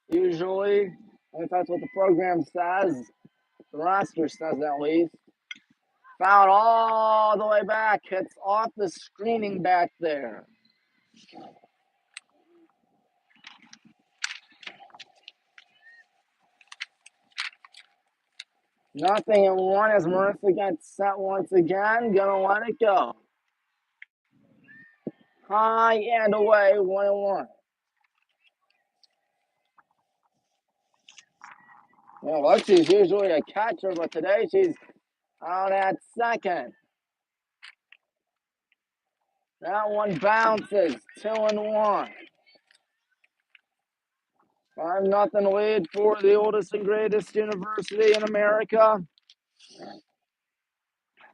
usually. If that's what the program says. The roster says at least. Foul all the way back. Hits off the screening back there. Nothing in 1 as Marissa gets set once again. Gonna let it go. High and away, 1-1. Well, Lexi's usually a catcher, but today she's out at second. That one bounces. 2-1. 5-0 lead for the oldest and greatest university in America.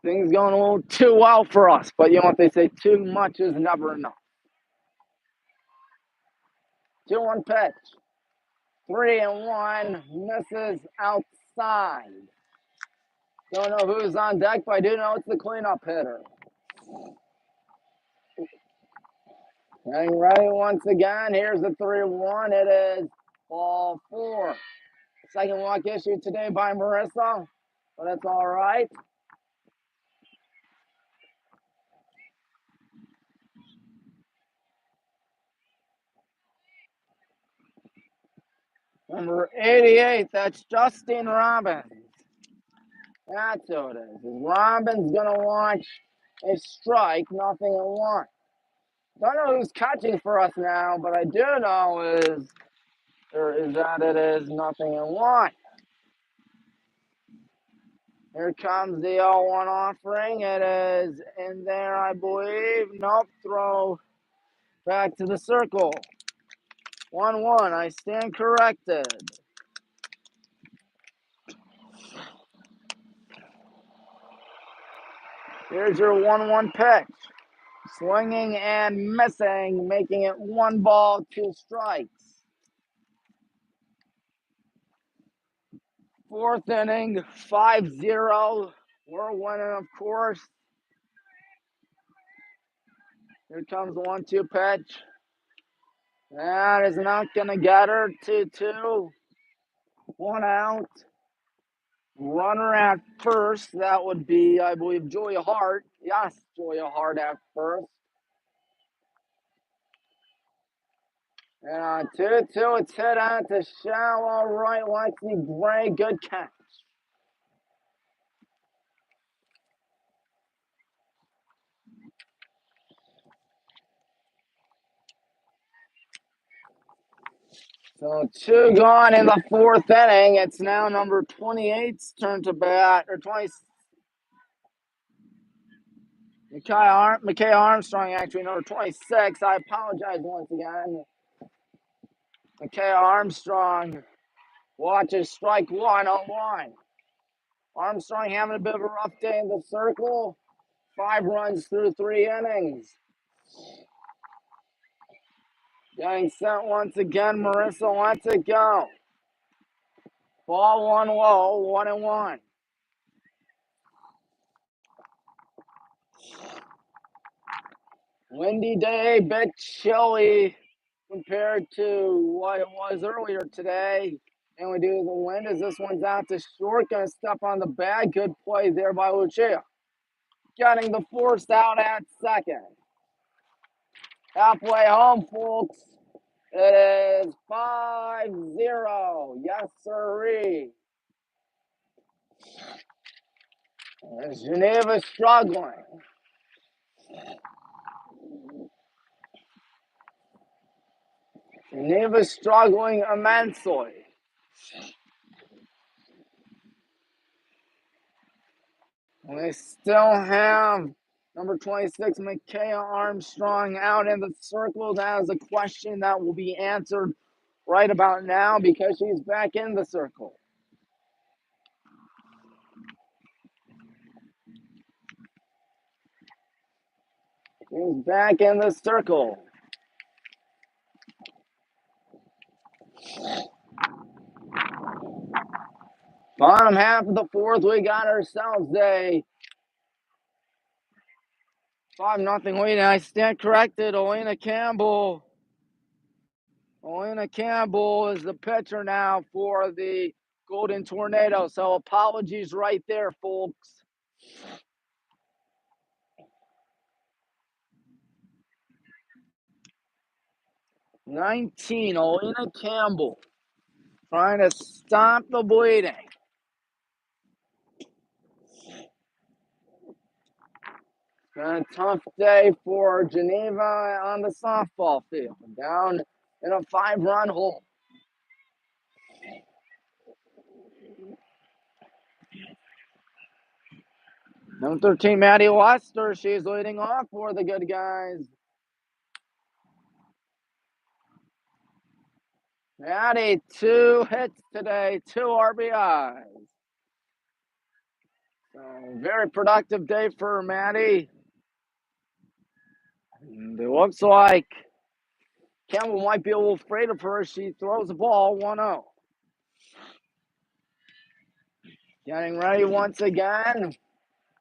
Things going a little too well for us, but you know what they say, too much is never enough. 2-1 pitch. 3-1. Misses outside. Don't know who's on deck, but I do know it's the cleanup hitter. Getting ready once again. Here's the 3-1. It is ball 4. Second walk issued today by Marissa, but that's all right. Number 88, that's Justine Robbins. That's who it is. Robbins going to launch a strike, 0-1. Don't know who's catching for us now, but I do know is that it is 0-1. Here comes the 0-1 offering. It is in there, I believe. Nope, throw back to the circle. 1-1, I stand corrected. Here's your 1-1 pitch. Swinging and missing, making it 1 ball, 2 strikes. 4th inning, 5-0. We're winning, of course. Here comes the 1-2 pitch. That is not going to get her. 2-2. 1 out. Runner at first. That would be, I believe, Julia Hart. Yes, Julia Hart at first. And 2-2, it's hit out to shallow right, Lexi Gray. Good catch. So 2 gone in the 4th inning. It's now number 28's turn to bat, or 20. McKay Armstrong, actually, number 26. I apologize once again. McKay Armstrong watches strike 1 0-1. Armstrong having a bit of a rough day in the circle. 5 runs through 3 innings. Getting sent once again. Marissa lets it go. Ball one low, 1-1. Windy day, bit chilly compared to what it was earlier today. And we do the wind as this one's out to short, gonna step on the bag. Good play there by Lucia. Getting the force out at second. Halfway home, folks. It is 5-0. Yes, sirree. As Geneva struggling. Geneva struggling immensely. We still have number 26, Micaiah Armstrong, out in the circle. That is a question that will be answered right about now because she's back in the circle. She's back in the circle. Bottom half of the fourth, we got ourselves a 5-0 lead. I stand corrected. Elena Campbell is the pitcher now for the Golden Tornado. So apologies right there, folks. 19, Elena Campbell trying to stop the bleeding. A tough day for Geneva on the softball field. Down in a 5-run hole. Number 13, Maddie Lester. She's leading off for the good guys. Maddie, 2 hits today, 2 RBIs. So, very productive day for Maddie. And it looks like Campbell might be a little afraid of her. She throws the ball 1-0. Getting ready once again.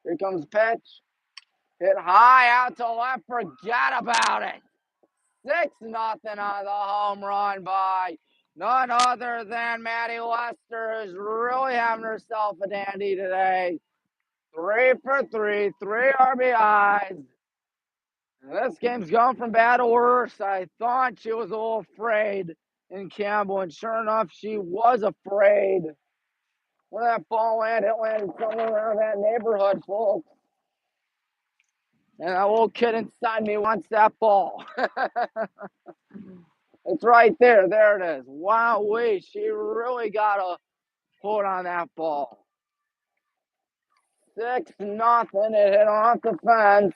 Here comes the pitch. Hit high out to left. Forget about it. 6-0 on the home run by none other than Maddie Lester, who's really having herself a dandy today. 3 for 3, 3 RBIs. This game's going from bad to worse. I thought she was a little afraid in Campbell, and sure enough, she was afraid. Where that ball landed, it landed somewhere around that neighborhood, folks. And that little kid inside me wants that ball. It's right there. There it is. Wowee, she really got a hold on that ball. 6-0. It hit off the fence.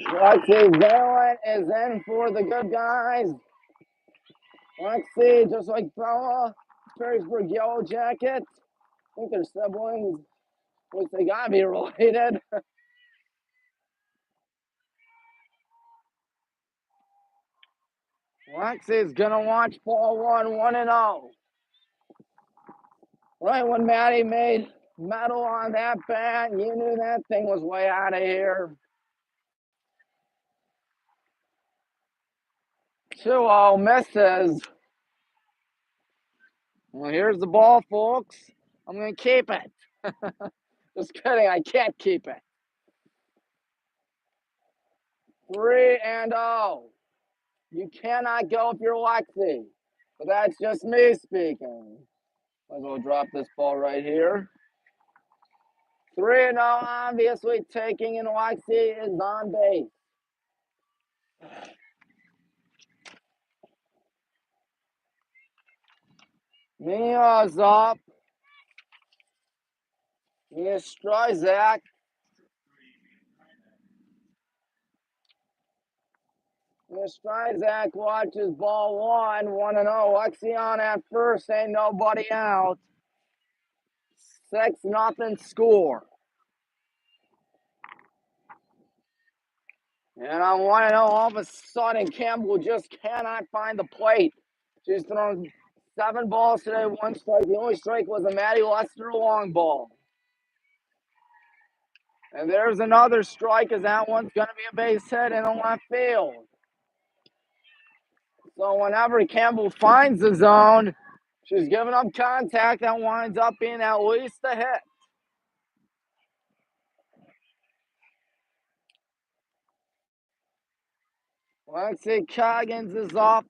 Lexi Zalen is in for the good guys. Lexi, just like Bella, Perrysburg Yellow Jackets. I think they're siblings, which they gotta be related. Lexi's gonna watch ball 1-0. Right when Maddie made metal on that bat, you knew that thing was way out of here. 2-0 misses. Well, here's the ball, folks. I'm going to keep it. Just kidding, I can't keep it. 3-0. You cannot go if you're Lexi. But that's just me speaking. Might as well drop this ball right here. 3-0, obviously taking in Lexi is on base. Mia's up. Mia Strizak. Mia Strizak watches ball 1-0. Lexi on at first, ain't nobody out. 6-0 score. And I want to know, all of a sudden, Campbell just cannot find the plate. She's thrown 7 balls today, 1 strike. The only strike was a Maddie Lester long ball. And there's another strike, as that one's going to be a base hit in the left field. So whenever Campbell finds the zone, she's giving up contact that winds up being at least a hit. Lexi Coggins is up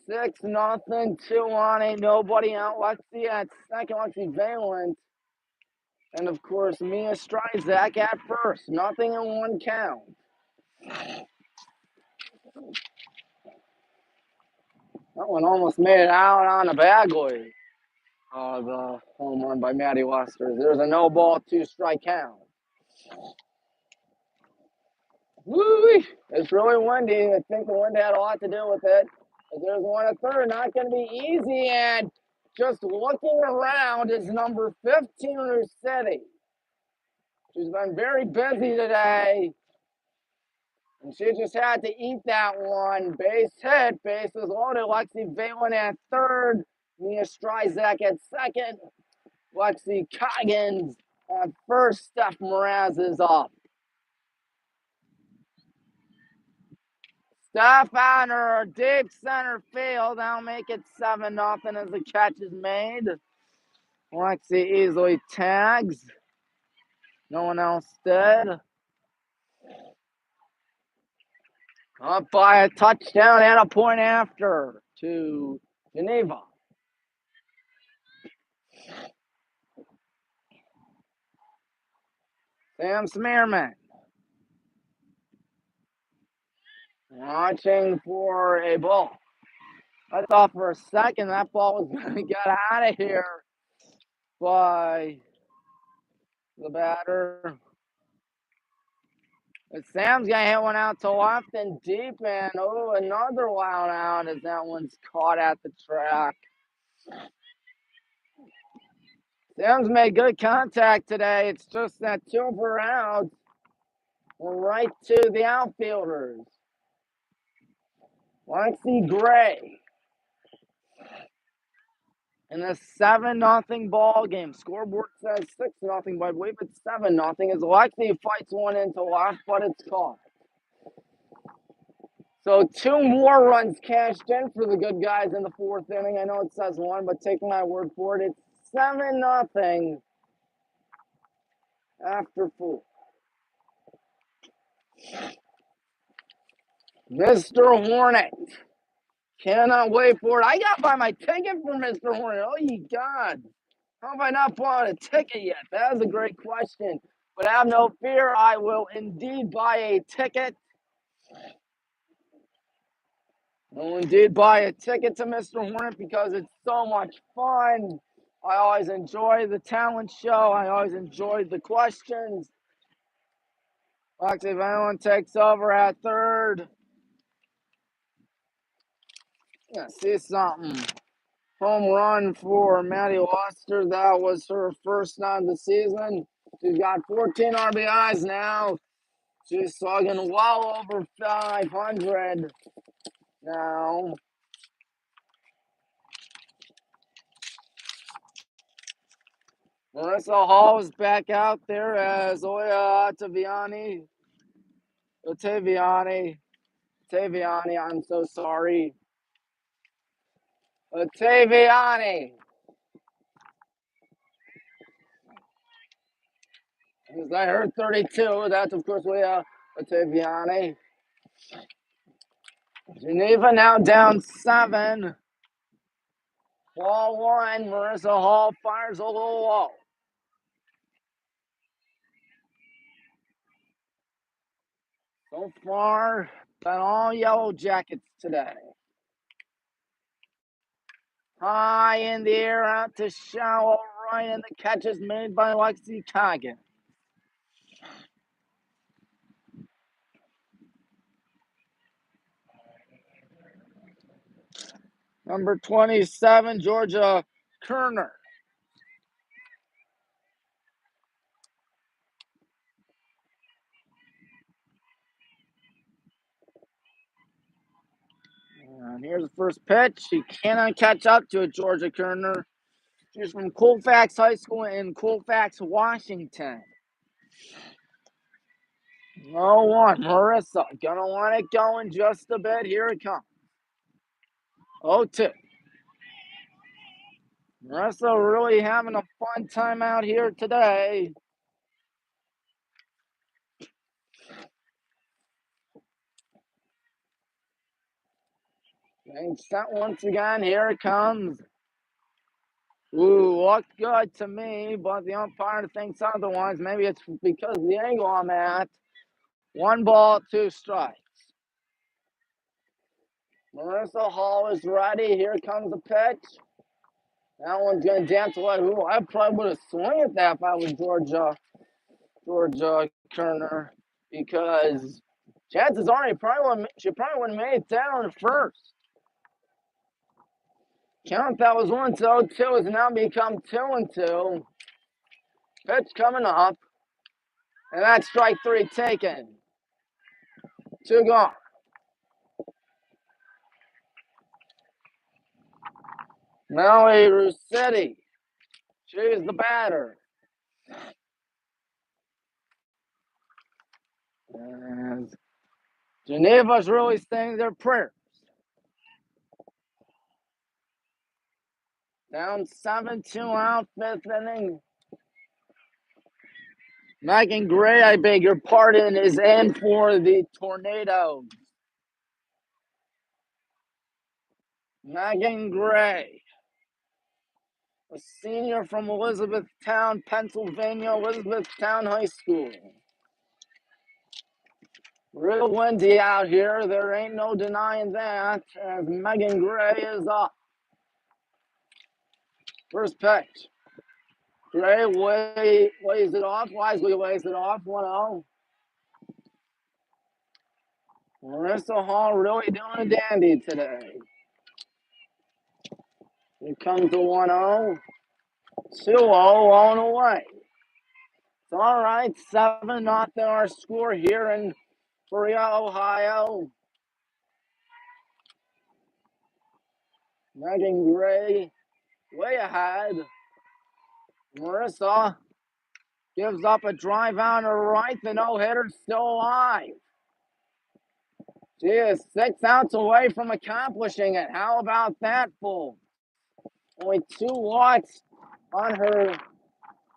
6-0, 2 on, ain't nobody out. Lexi at second, Lexi Valent. And of course, Mia Strizak at first. Nothing in 1 count. That one almost made it out on a Bagley. The home run by Maddie Lester. There's a no ball, 2 strike count. Woo! It's really windy. I think the wind had a lot to do with it. But there's 1-3, not going to be easy. And just looking around is number 15, City. She's been very busy today. And she just had to eat that one. Base hit, bases loaded. Lexi Valen at third. Mia Strizak at second. Lexi Coggins at first. Steph Mraz is up. Steph on her deep center field. That'll make it 7-0 as the catch is made. Lexi easily tags. No one else did. Up by a touchdown and a point after to Geneva. Sam Smearman watching for a ball. I thought for a second that ball was going to get out of here by the batter. But Sam's going to hit one out to left and deep, and another wild out as that one's caught at the track. Sam's made good contact today. It's just that 2 for outs right to the outfielders. Lexi Gray in a 7-0 ball game. Scoreboard says 6-0, but I believe it's 7-0 as Lexi fights one into left, but it's caught. So 2 more runs cashed in for the good guys in the 4th inning. I know it says 1, but take my word for it. It's 7-0 after 4. Mr. Hornet. Cannot wait for it. I got to buy my ticket for Mr. Hornet. Oh, you God. How have I not bought a ticket yet? That is a great question. But have no fear, I will indeed buy a ticket. I will indeed buy a ticket to Mr. Hornet because it's so much fun. I always enjoy the talent show. I always enjoy the questions. Lexi Valen takes over at third. Yeah, see something. Home run for Maddie Lester. That was her first on the season. She's got 14 RBIs now. She's slugging well over 500 now. Marissa Hall is back out there as Oya Ottaviani. Ottaviani, I'm so sorry. Ottaviani. As I heard 32, that's of course Oya Ottaviani. Geneva now down 7. Ball 1, Marissa Hall fires a little low. So far, been all Yellow Jackets today. High in the air, out to shallow right, and the catch is made by Lexi Coggins. Number 27, Georgia Kerner. And here's the first pitch. He cannot catch up to it, Georgia Kerner. She's from Colfax High School in Colfax, Washington. 0-1. Marissa gonna want it going just a bit. Here it comes. 0-2. Marissa really having a fun time out here today. Being set once again. Here it comes. Ooh, looked good to me, but the umpire thinks otherwise. Maybe it's because of the angle I'm at. 1 ball, 2 strikes. Marissa Hall is ready. Here comes the pitch. That one's going to dance away. Ooh, I probably would have swung at that if I was Georgia Kerner, because chances are she probably would have made it down to first. Count that was 1-2. 2 has now become 2-2. Pitch coming up. And that's strike 3 taken. 2 gone. Melly Russetti. She's the batter. And Geneva's really saying their prayers. Down 7-2 out, 5th inning. Megan Gray, I beg your pardon, is in for the Tornadoes. Megan Gray, a senior from Elizabethtown, Pennsylvania, Elizabethtown High School. Real windy out here. There ain't no denying that, as Megan Gray is up. First pitch. Gray lays it off. Wisely lays it off. 1-0. Marissa Hall really doing a dandy today. Here comes the 1-0. 2-0 on away. It's all right. 7-0 our score here in Peoria, Ohio. Megan Gray way ahead. Marissa gives up a drive out to right. The no-hitter's still alive. She is 6 outs away from accomplishing it. How about that, folks? Only 2 walks on her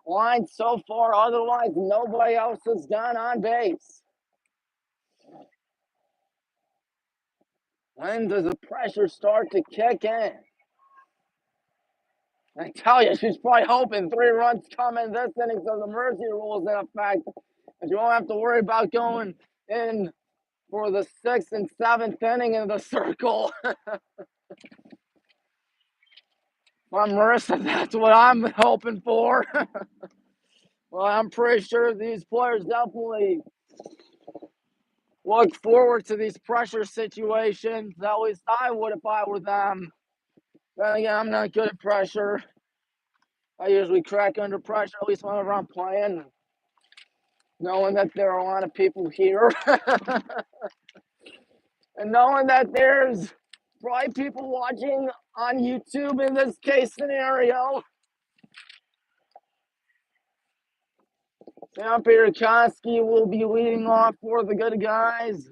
line so far. Otherwise, nobody else has gone on base. When does the pressure start to kick in? I tell you, she's probably hoping 3 runs come in this inning, so the mercy rule is in effect. And you won't have to worry about going in for the 6th and 7th inning in the circle. Well, Marissa, that's what I'm hoping for. Well, I'm pretty sure these players definitely look forward to these pressure situations. At least I would if I were them. Then again, I'm not good at pressure. I usually crack under pressure, at least whenever I'm playing, knowing that there are a lot of people here. And knowing that there's probably people watching on YouTube in this case scenario. Sam Pierkowski will be leading off for the good guys.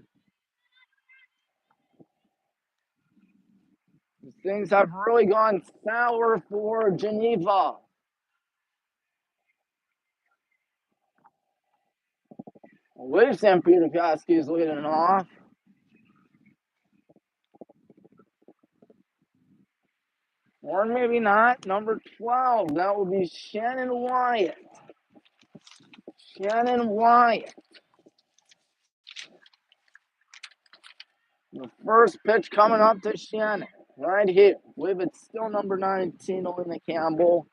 Things have really gone sour for Geneva. I believe Sam Pierkowski is leading off. Or maybe not. Number 12. That will be Shannon Wyatt. Shannon Wyatt. The first pitch coming up to Shannon. Right here. I believe it's still number 19, Olina Campbell.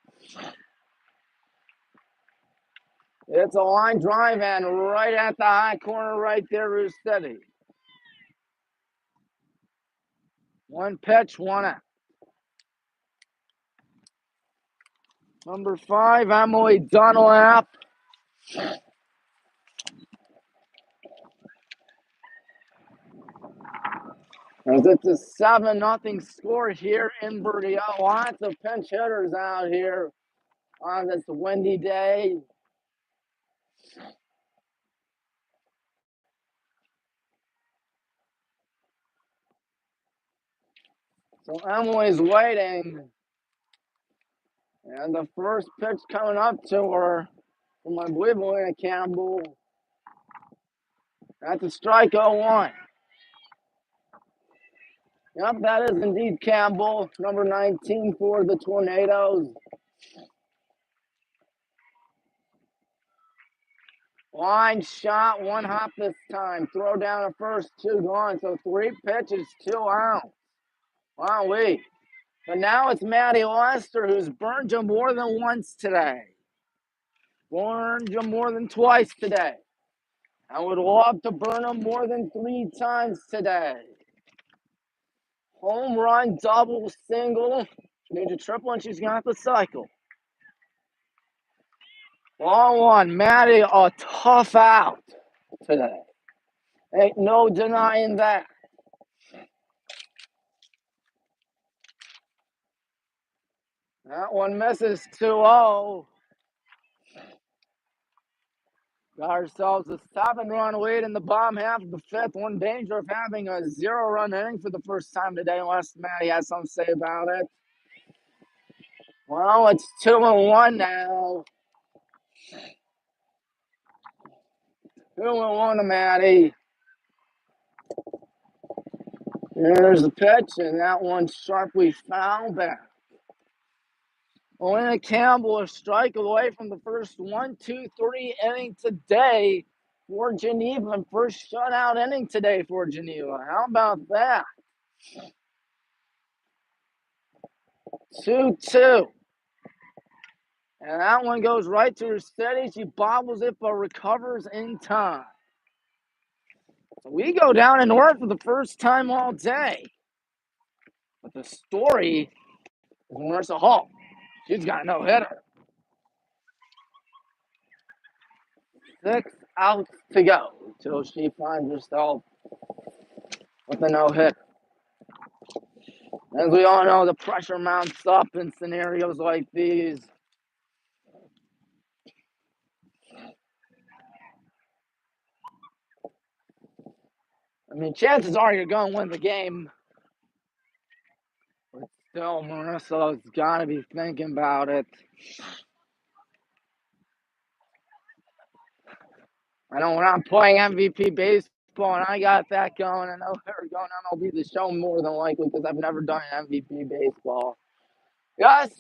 It's a line drive and right at the high corner right there is steady. 1 pitch, 1 out. Number 5, Emily Dunlap. As it's a 7-0 score here in Berrio. Lots of pinch hitters out here on this windy day. So Emily's waiting. And the first pitch coming up to her from my boy Campbell. That's a strike 0-1. Yep, that is indeed Campbell, number 19 for the Tornadoes. Line shot, one hop this time. Throw down the first, 2 gone. So 3 pitches, 2 outs. Wow-wee. But now it's Maddie Lester who's burned you more than once today. Burned you more than twice today. I would love to burn him more than 3 times today. Home run, double, single. She needs a triple and she's got the cycle. Ball 1, Maddie, a tough out today. Ain't no denying that. That one misses 2-0. Got ourselves a 7-run lead in the bottom half of the 5th. One danger of having a 0-run inning for the first time today, unless Maddie has something to say about it. Well, it's 2-1 now. 2-1 to Maddie. There's the pitch, and that one's sharply fouled back. Elena Campbell a strike away from the first 1-2-3 inning today for Geneva, and first shutout inning today for Geneva. How about that? 2-2. And that one goes right to her steady. She bobbles it, but recovers in time. So we go down in order for the first time all day. But the story is Marissa Hall. She's got no hitter. 6 outs to go till she finds herself with a no-hitter. As we all know, the pressure mounts up in scenarios like these. I mean, chances are you're going to win the game. But still, Marissa's got to be thinking about it. I know when I'm playing MVP baseball and I got that going, I know her going on MLB The Show more than likely because I've never done MVP baseball. Yes,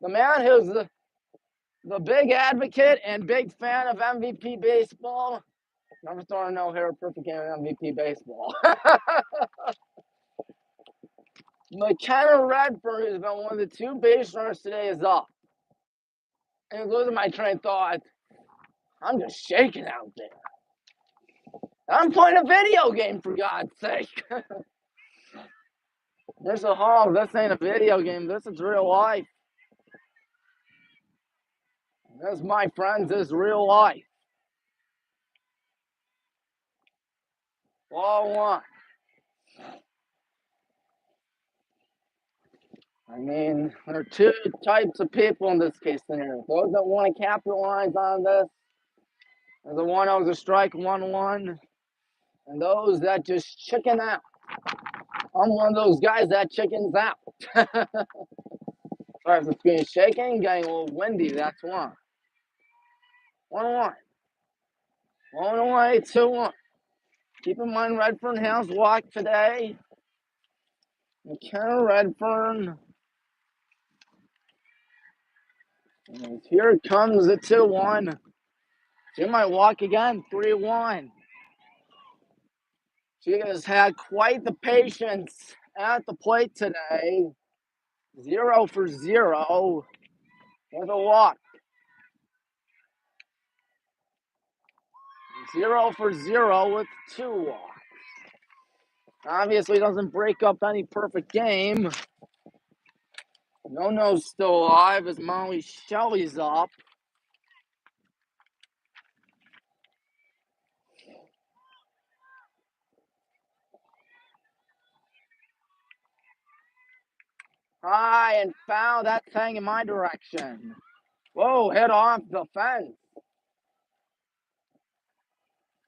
the man who's the big advocate and big fan of MVP baseball. Never thrown a no-hitter, perfect game of MVP baseball. McKenna Redford, who's been one of the 2 base runners today, is up. And losing my train of thought. I'm just shaking out there. I'm playing a video game, for God's sake. There's a hall. This ain't a video game. This is real life. This, my friends, is real life. Ball 1. I mean, there are 2 types of people in this case scenario. Those that want to capitalize on this. There's the one that was a strike 1-1. And those that just chicken out. I'm one of those guys that chickens out. Sorry if the screen is shaking, getting a little windy, that's why. 1-1. 1-away, 2-1. Keep in mind Redfern has walked today. McKenna Redfern. And here comes the 2-1. She might walk again, 3-1. She has had quite the patience at the plate today. 0 for 0 with a walk. 0 for 0 with 2 walks. Obviously doesn't break up any perfect game. No-No's still alive as Molly Shelley's up. high and foul that thing in my direction. Whoa, hit off the fence.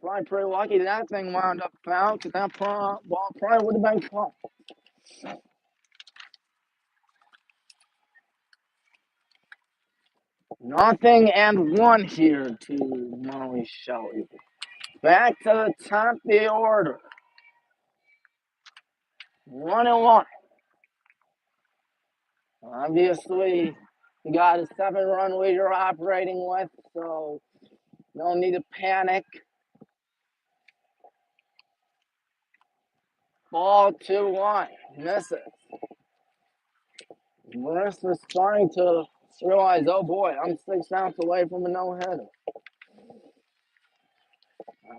Probably pretty lucky that thing wound up foul because that ball probably would have been caught. Nothing and one here to Molly Shelley. Back to the top of the order. 1-1. Obviously, you got a 7-run lead you're operating with, so no need to panic. Ball 2-1. Misses. Marissa's starting to realize, oh boy, I'm 6 outs away from a no-hitter.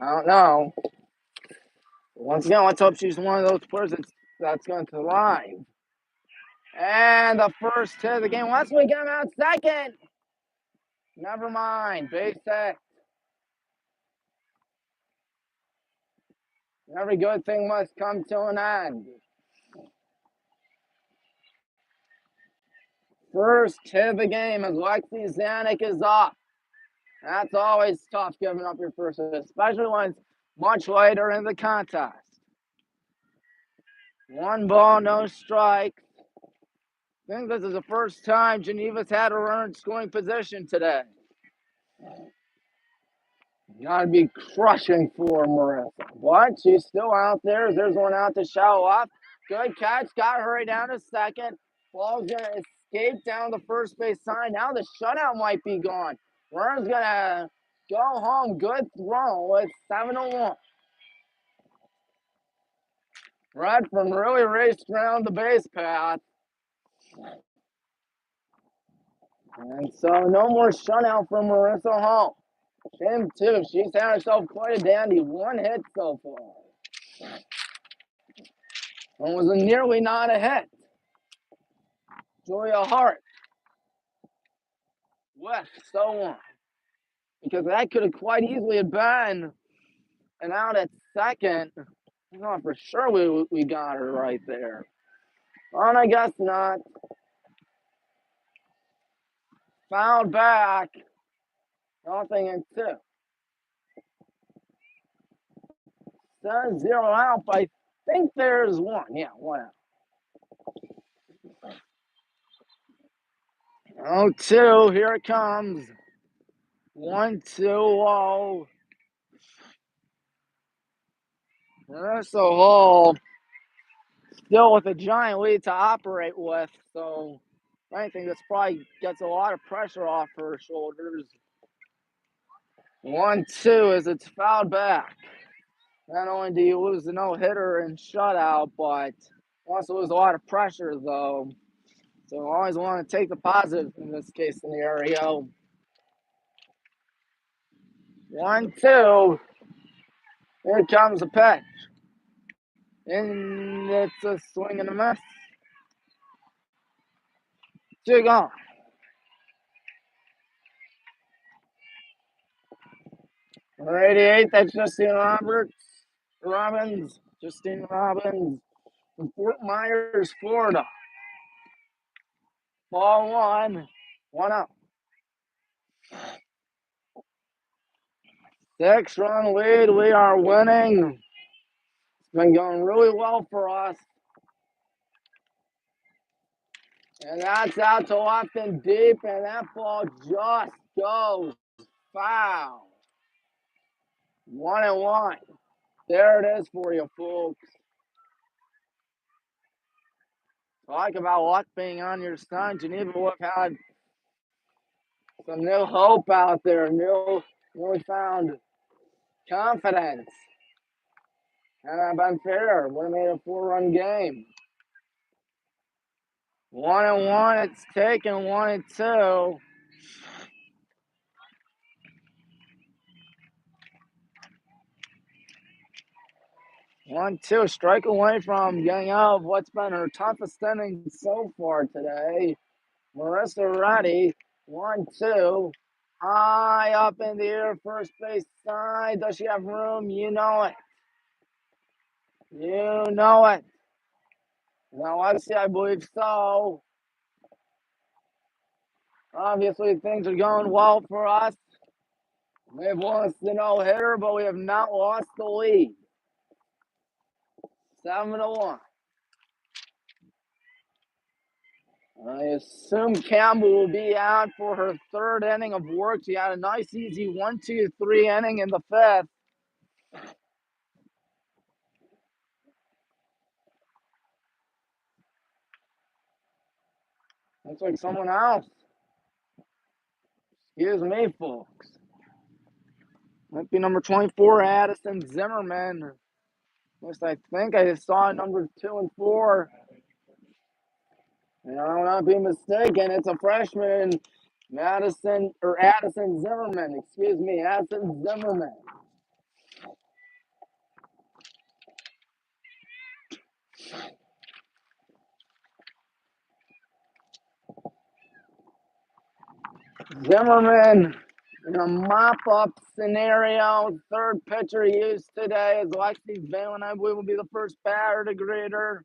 I don't know. Once again, let's hope she's one of those players that's going to survive. And the first hit of the game. Once we get him out second. Never mind. Base hit. Every good thing must come to an end. First hit of the game as Lexi Zanuck is up. That's always tough giving up your first hit, especially when it's much later in the contest. 1 ball, no strikes. I think this is the first time Geneva's had a runner in scoring position today. Gotta be crushing for Marissa. What? She's still out there. There's one out to shallow up. Good catch. Got her right down to second. Ball's gonna escape down the first base side. Now the shutout might be gone. Runner's gonna go home. Good throw. It's 7-1. Redfern really raced around the base path. And so no more shutout from Marissa Hall. Shame too. She's had herself quite a dandy. 1 hit so far. And was nearly not a hit. Julia Hart with so on. Because that could have quite easily have been an out at second. I thought for sure we got her right there. Well, I guess not. Fouled back. Nothing in 2. Says 0 out, but I think there's 1. Yeah, 1 out. 0-2, here it comes. 1-2-0. Marissa Hall still with a giant lead to operate with, so I think this probably gets a lot of pressure off her shoulders. 1-2 as it's fouled back. Not only do you lose the no-hitter and shutout, but you also lose a lot of pressure, though. So I always want to take the positive in this case scenario. 1-2. Here comes the pitch. And it's a swing and a miss. 2 gone. Number 88, that's Justine Robbins. Justine Robbins from Fort Myers, Florida. Ball 1. 1 up. 6-run lead. We are winning. It's been going really well for us. And that's out to left and deep, and that ball just goes foul. 1-1. There it is for you, folks. Talk about luck being on your side. Geneva would have had some new hope out there, newly found confidence. And I've been fair. Would have made a 4-run game. 1-1. It's taken 1-2. 1-2. Strike away from getting out of what's been her toughest inning so far today. Marissa Reddy. 1-2. High up in the air, first base side. Does she have room? You know it. You know it. Now, obviously, I believe so. Obviously, things are going well for us. We have lost the no-hitter, but we have not lost the lead. 7-1. I assume Campbell will be out for her third inning of work. She had a nice, easy 1-2-3 inning in the fifth. Looks like someone else. Excuse me, folks. Might be number 24, Addison Zimmerman. At least I think I saw number 2 and 4. And I will not be mistaken. It's a freshman, Addison Zimmerman. Excuse me, Addison Zimmerman. Zimmerman in a mop-up scenario. Third pitcher used today is Lexi Valen. I believe will be the first batter to greet her.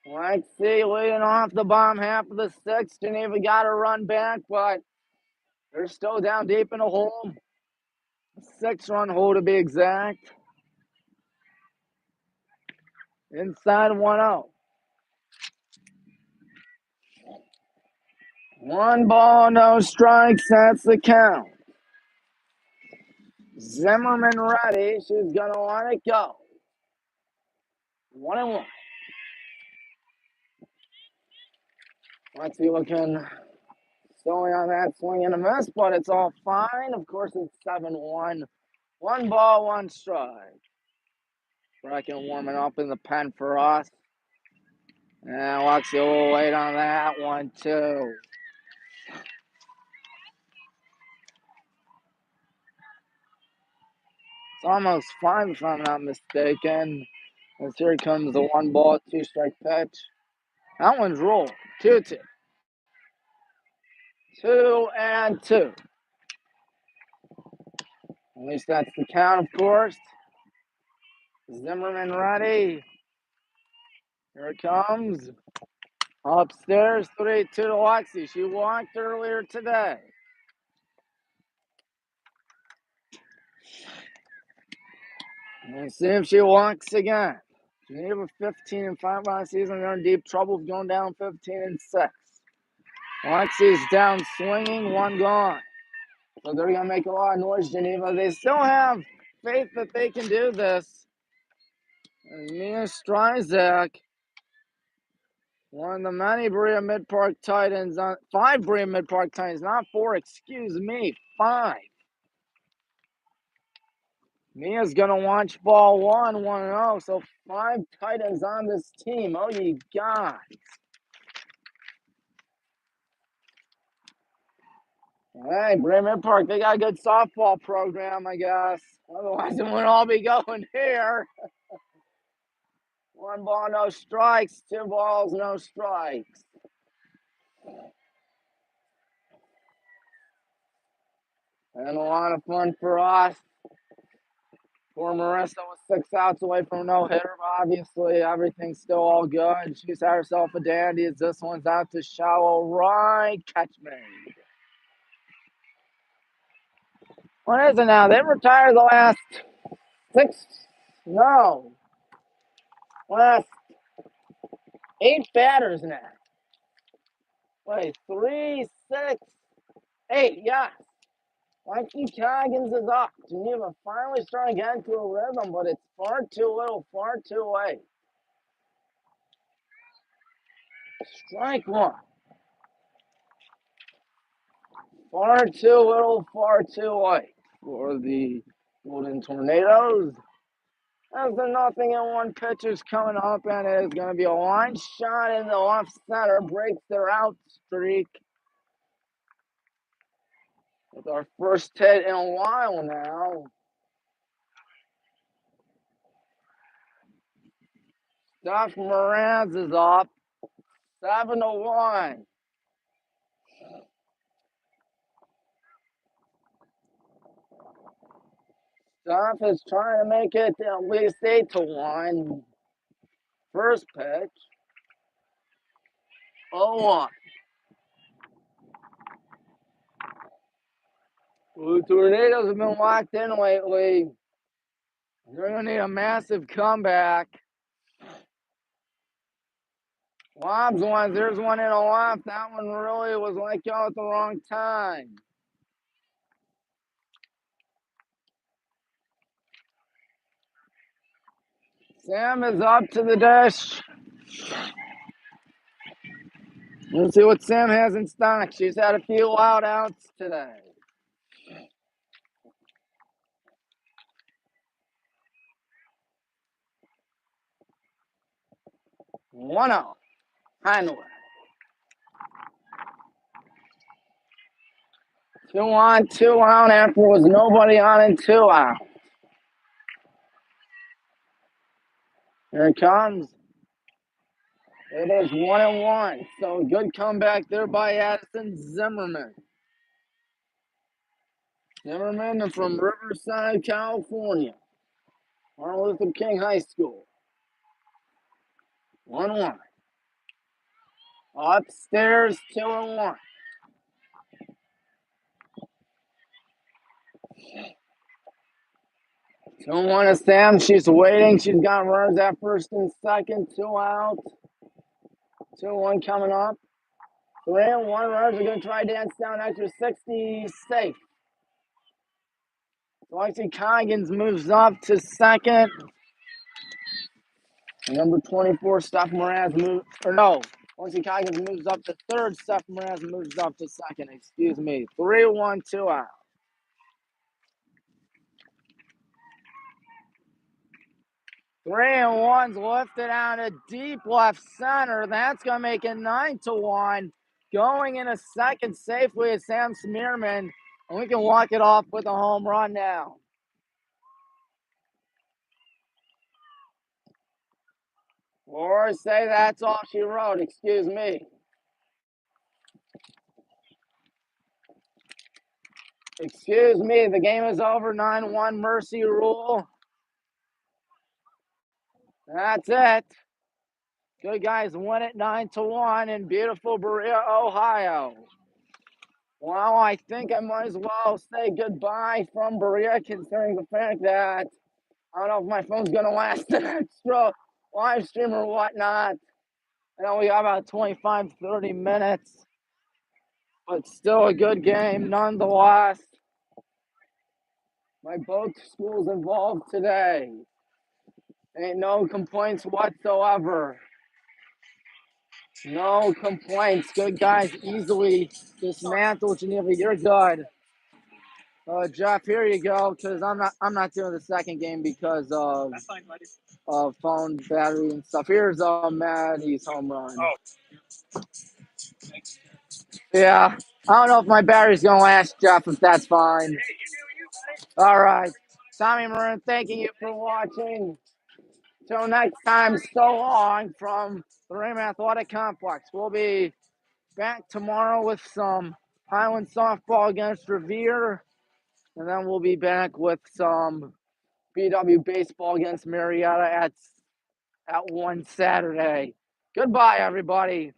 Lexi leading off the bottom half of the sixth. Geneva got a run back, but they're still down deep in the hole. 6-run hole to be exact. Inside 1-0. 1 ball, no strikes. That's the count. Zimmerman ready. She's going to let it go. 1-1. Lexi looking silly on that swing and a miss, but it's all fine. Of course, it's 7-1. 1 ball, 1 strike. Bracken warming up in the pen for us. And Lexi a little late on that 1-2. It's almost 5 if I'm not mistaken. As here comes the 1 ball, 2 strike pitch. That one's rolled. 2-2. 2-2. At least that's the count, of course. Zimmerman ready. Here it comes. Upstairs, 3-2 to Lexi. She walked earlier today. We'll see if she walks again. Geneva 15-5 last season. They're in deep trouble going down 15-6. Lexi's down swinging, 1 gone. So they're going to make a lot of noise, Geneva. They still have faith that they can do this. And Mia Stryzak, one of the many Berea Mid-Park Titans, 5 Berea Mid-Park Titans, not 4, excuse me, 5. Mia's going to watch ball 1, 1-0, so 5 Titans on this team. Oh, you guys. Hey, Berea Mid-Park, they got a good softball program, I guess. Otherwise, it wouldn't all be going here. 1 ball, no strikes. 2 balls, no strikes. And a lot of fun for us. Poor Marissa was 6 outs away from no hitter, but obviously everything's still all good. She's had herself a dandy as this one's out to shallow right. Catch me. What is it now? They've retired the last 8 batters now. Wait, 3, 6, 8, yes. Lexi Coggins is up. Geneva finally starting to get into a rhythm, but it's far too little, far too late. Strike 1. Far too little, far too late for the Golden Tornadoes. As the 0-1 pitch is coming up, and it is going to be a line shot in the left center, breaks their out streak. With our first hit in a while now. Steph Moranz is up 7-1. Steph is trying to make it at least 8-1. First pitch. 0-1. The Tornadoes have been locked in lately. They're going to need a massive comeback. Lobs one. There's one in a loft. That one really was let go at the wrong time. Sam is up to the dish. Let's see what Sam has in stock. She's had a few loud outs today. One out. Heinlein. 2 on, 2 out after was nobody on and 2 out. Here it comes. It is 1-1. So good comeback there by Addison Zimmerman. Zimmerman from Riverside, California. Martin Luther King High School. 1-1. Upstairs, 2-1. 2-1 is Sam. She's waiting. She's got runners at first and second. 2 out. 2-1 coming up. 3-1 runners are going to try dance down extra 60. Safe. Lexi Coggins moves up to second. Number 24, Steph Moraz moves, or no, Lexi Coggins moves up to third. Steph Moraz moves up to second. Excuse me. 3-1, 2 out. 3-1's lifted out of deep left center. That's going to make it 9-1. Going in a second safely is Sam Smearman, and we can walk it off with a home run now. Or say that's all she wrote. Excuse me. Excuse me. The game is over. 9-1 mercy rule. That's it. Good guys win it 9-1 in beautiful Berea, Ohio. Well, I think I might as well say goodbye from Berea, considering the fact that I don't know if my phone's going to last an extra live stream or whatnot. I know we got about 25, 30 minutes, but still a good game nonetheless. My both schools involved today. Ain't no complaints whatsoever. No complaints. Good guys easily dismantle Geneva. You're good. Jeff, here you go. Because I'm not doing the second game because of phone battery and stuff. Here's Maddie's home run. Oh. Yeah, I don't know if my battery's gonna last, Jeff. If that's fine. All right, Tommy Maroon, thanking you for watching. Till next time, so long from the Raymond Athletic Complex. We'll be back tomorrow with some Highland softball against Revere, and then we'll be back with some BW baseball against Marietta at 1 Saturday. Goodbye, everybody.